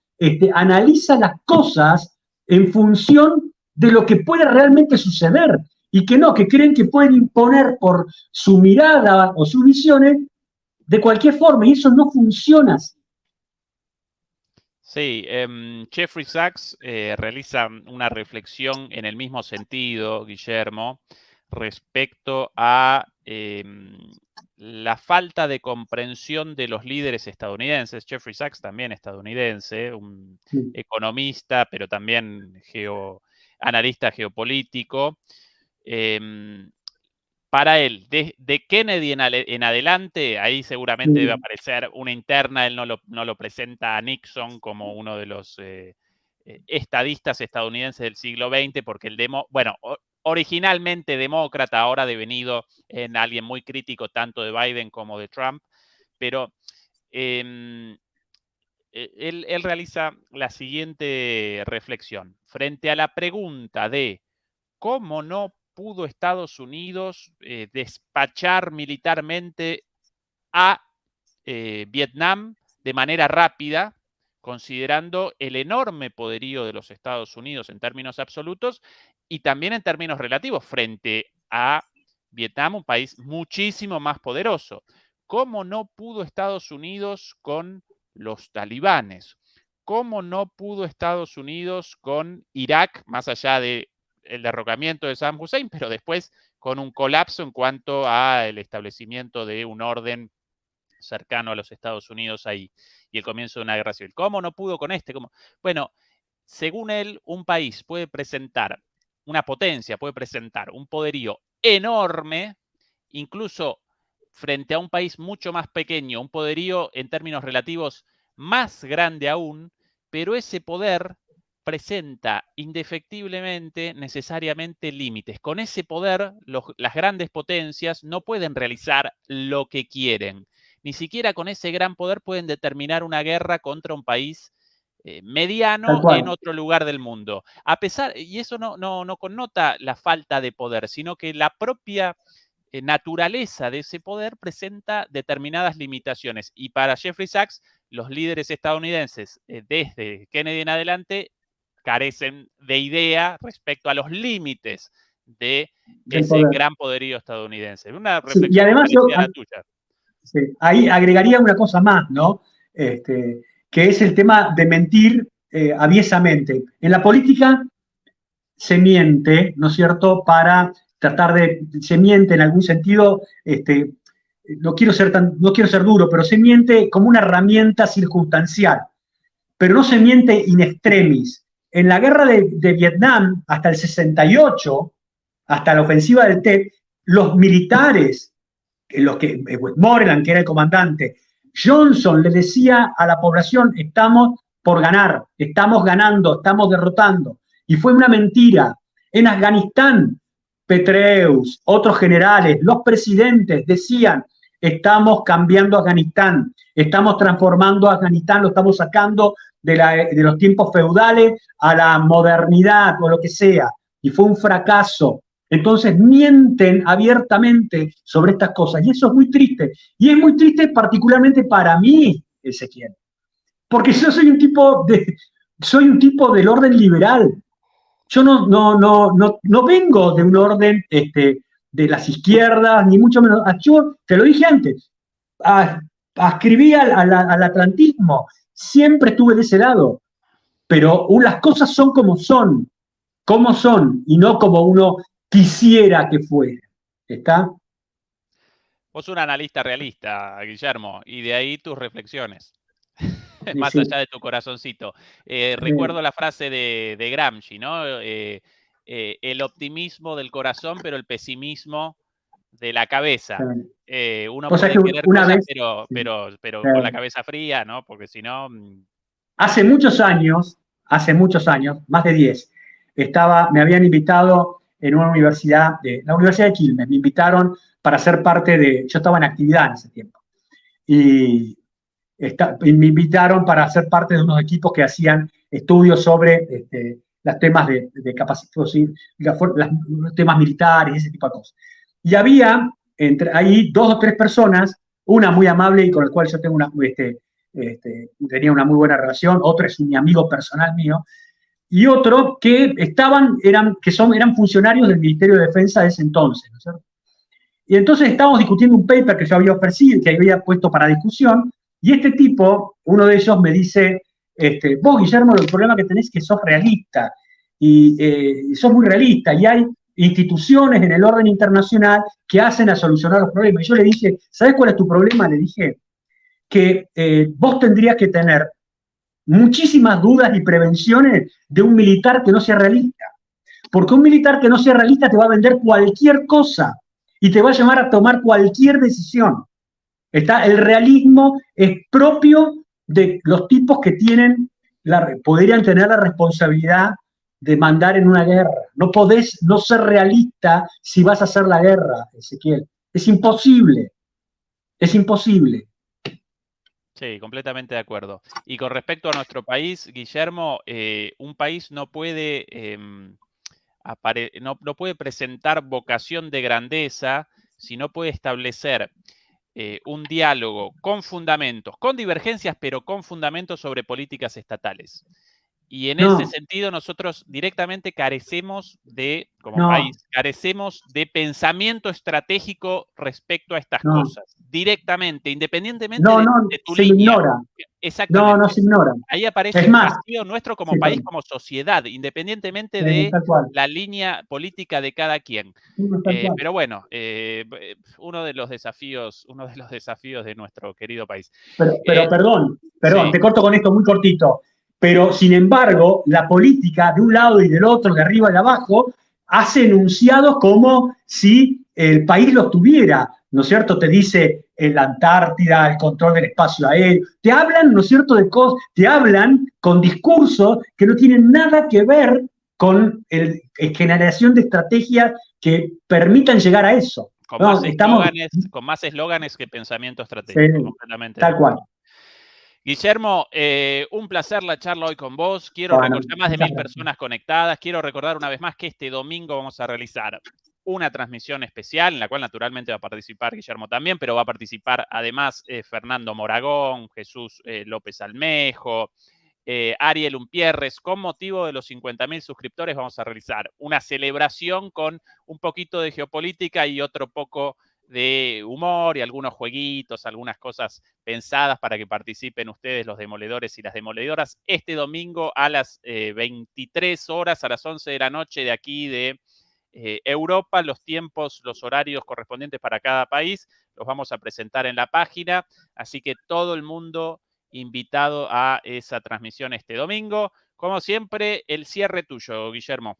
analiza las cosas en función de lo que puede realmente suceder. Y que creen que pueden imponer por su mirada o sus visiones de cualquier forma. Y eso no funciona así. Sí, Jeffrey Sachs realiza una reflexión en el mismo sentido, Guillermo, respecto a la falta de comprensión de los líderes estadounidenses. Jeffrey Sachs también estadounidense, un economista, pero también analista geopolítico. Para él, de Kennedy en adelante, ahí seguramente debe aparecer una interna, él no lo presenta a Nixon como uno de los estadistas estadounidenses del siglo XX, porque originalmente demócrata, ahora devenido en alguien muy crítico tanto de Biden como de Trump, pero él realiza la siguiente reflexión. Frente a la pregunta de cómo no pudo Estados Unidos despachar militarmente a Vietnam de manera rápida, considerando el enorme poderío de los Estados Unidos en términos absolutos y también en términos relativos frente a Vietnam, un país muchísimo más poderoso. ¿Cómo no pudo Estados Unidos con los talibanes? ¿Cómo no pudo Estados Unidos con Irak, más allá de el derrocamiento de Saddam Hussein, pero después con un colapso en cuanto al establecimiento de un orden cercano a los Estados Unidos ahí y el comienzo de una guerra civil? ¿Cómo no pudo con este? Bueno, según él, un país puede presentar una potencia, puede presentar un poderío enorme, incluso frente a un país mucho más pequeño, un poderío en términos relativos más grande aún, pero ese poder presenta indefectiblemente necesariamente límites. Con ese poder, las grandes potencias no pueden realizar lo que quieren. Ni siquiera con ese gran poder pueden determinar una guerra contra un país mediano en otro lugar del mundo. Y eso no connota la falta de poder, sino que la propia naturaleza de ese poder presenta determinadas limitaciones. Y para Jeffrey Sachs, los líderes estadounidenses, desde Kennedy en adelante, carecen de idea respecto a los límites de ese gran poderío estadounidense. Una reflexión y además parecida a la tuya. Sí, ahí agregaría una cosa más, ¿no? Que es el tema de mentir aviesamente. En la política se miente, ¿no es cierto?, para se miente en algún sentido, no quiero ser duro, pero se miente como una herramienta circunstancial, pero no se miente in extremis. En la guerra de Vietnam, hasta el 68, hasta la ofensiva del Tet, los militares, Westmoreland, que era el comandante, Johnson le decía a la población, estamos por ganar, estamos ganando, estamos derrotando. Y fue una mentira. En Afganistán, Petraeus, otros generales, los presidentes decían, estamos cambiando Afganistán, estamos transformando Afganistán, lo estamos sacando de los tiempos feudales a la modernidad o lo que sea. Y fue un fracaso. Entonces mienten abiertamente sobre estas cosas y eso es muy triste. Y es muy triste particularmente para mí, Ezequiel, porque yo soy un tipo del orden liberal. Yo no vengo de un orden de las izquierdas, ni mucho menos. Yo te lo dije antes, ascribí al atlantismo, siempre estuve de ese lado, pero las cosas son como son, y no como uno quisiera que fuera. ¿Está? Vos un analista realista, Guillermo, y de ahí tus reflexiones. Sí, Más sí. allá de tu corazoncito. Recuerdo la frase de Gramsci, ¿no? El optimismo del corazón, pero el pesimismo de la cabeza. Uno Cosa puede que querer una cosas, vez, pero con la cabeza fría, ¿no? Porque si no. hace muchos años, más de 10, me habían invitado en una universidad, la Universidad de Quilmes, me invitaron para ser parte yo estaba en actividad en ese tiempo, y me invitaron para ser parte de unos equipos que hacían estudios sobre los temas de capacitación, los temas militares y ese tipo de cosas. Y había ahí 2 o 3 personas, una muy amable y con la cual yo tengo tenía una muy buena relación, otro es un amigo personal mío, y otro que eran funcionarios del Ministerio de Defensa de ese entonces, ¿no es cierto? Y entonces estábamos discutiendo un paper que yo había ofrecido, que había puesto para discusión, y este tipo, uno de ellos me dice, vos, Guillermo, el problema que tenés es que sos realista, y sos muy realista, y hay instituciones en el orden internacional que hacen a solucionar los problemas. Y yo le dije, ¿sabés cuál es tu problema? Le dije que vos tendrías que tener muchísimas dudas y prevenciones de un militar que no sea realista. Porque un militar que no sea realista te va a vender cualquier cosa y te va a llamar a tomar cualquier decisión. El realismo es propio de los tipos que podrían tener la responsabilidad de mandar en una guerra. No podés no ser realista si vas a hacer la guerra, Ezequiel. Es imposible. Es imposible. Sí, completamente de acuerdo. Y con respecto a nuestro país, Guillermo, un país no puede, no puede presentar vocación de grandeza si no puede establecer un diálogo con fundamentos, con divergencias, pero con fundamentos sobre políticas estatales. Y en ese sentido nosotros directamente carecemos como país, carecemos de pensamiento estratégico respecto a estas cosas. Directamente, independientemente de tu se línea. ignora. Exactamente. No se ignora. Ahí aparece Es un más, vacío nuestro como país, como sociedad, independientemente de tal cual. la línea política de cada quien. Tal cual. Pero bueno, uno de los desafíos de nuestro querido país. Pero perdón, Sí. te corto con esto muy cortito. Pero sin embargo, la política de un lado y del otro, de arriba y de abajo, hace enunciados como si el país los tuviera, ¿no es cierto? Te dice la Antártida, el control del espacio aéreo, te hablan, ¿no es cierto?, de cosas, te hablan con discursos que no tienen nada que ver con generación de estrategias que permitan llegar a eso. Con más eslóganes que pensamiento estratégico, sí, completamente de tal cual. acuerdo. Guillermo, un placer la charla hoy con vos. Quiero recordar más de 1000 personas conectadas. Quiero recordar una vez más que este domingo vamos a realizar una transmisión especial en la cual naturalmente va a participar Guillermo también, pero va a participar además Fernando Moragón, Jesús López Almejo, Ariel Umpierres. Con motivo de los 50.000 suscriptores vamos a realizar una celebración con un poquito de geopolítica y otro poco de humor y algunos jueguitos, algunas cosas pensadas para que participen ustedes, los demoledores y las demoledoras, este domingo a las 23 horas, a las 11 de la noche de aquí de Europa. Los tiempos, los horarios correspondientes para cada país los vamos a presentar en la página, así que todo el mundo invitado a esa transmisión este domingo. Como siempre, el cierre tuyo, Guillermo.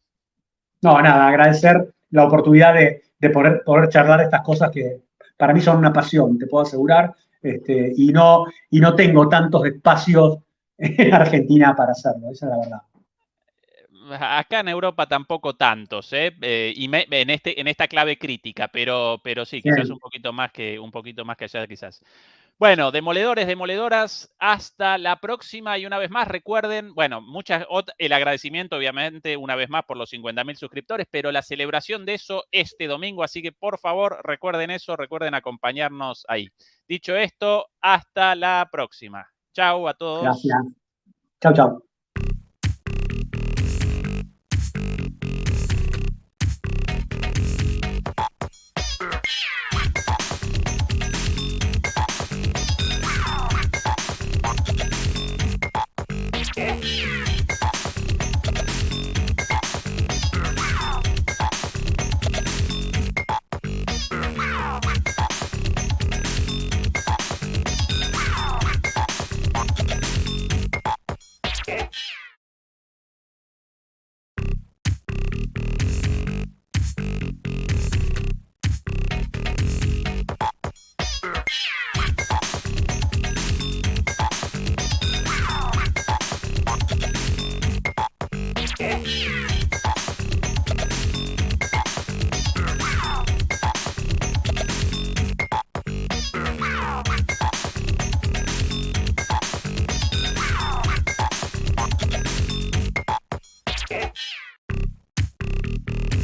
No, nada, agradecer la oportunidad de poder charlar estas cosas que para mí son una pasión, te puedo asegurar. y no tengo tantos espacios en Argentina para hacerlo, esa es la verdad. Acá en Europa tampoco tantos, ¿eh? En esta clave crítica, pero sí, quizás Bien. un poquito más que allá, quizás. Bueno, demoledores, demoledoras, hasta la próxima y una vez más recuerden, bueno, el agradecimiento obviamente una vez más por los 50.000 suscriptores, pero la celebración de eso este domingo, así que por favor recuerden eso, recuerden acompañarnos ahí. Dicho esto, hasta la próxima. Chau a todos. Gracias. Chao, chao.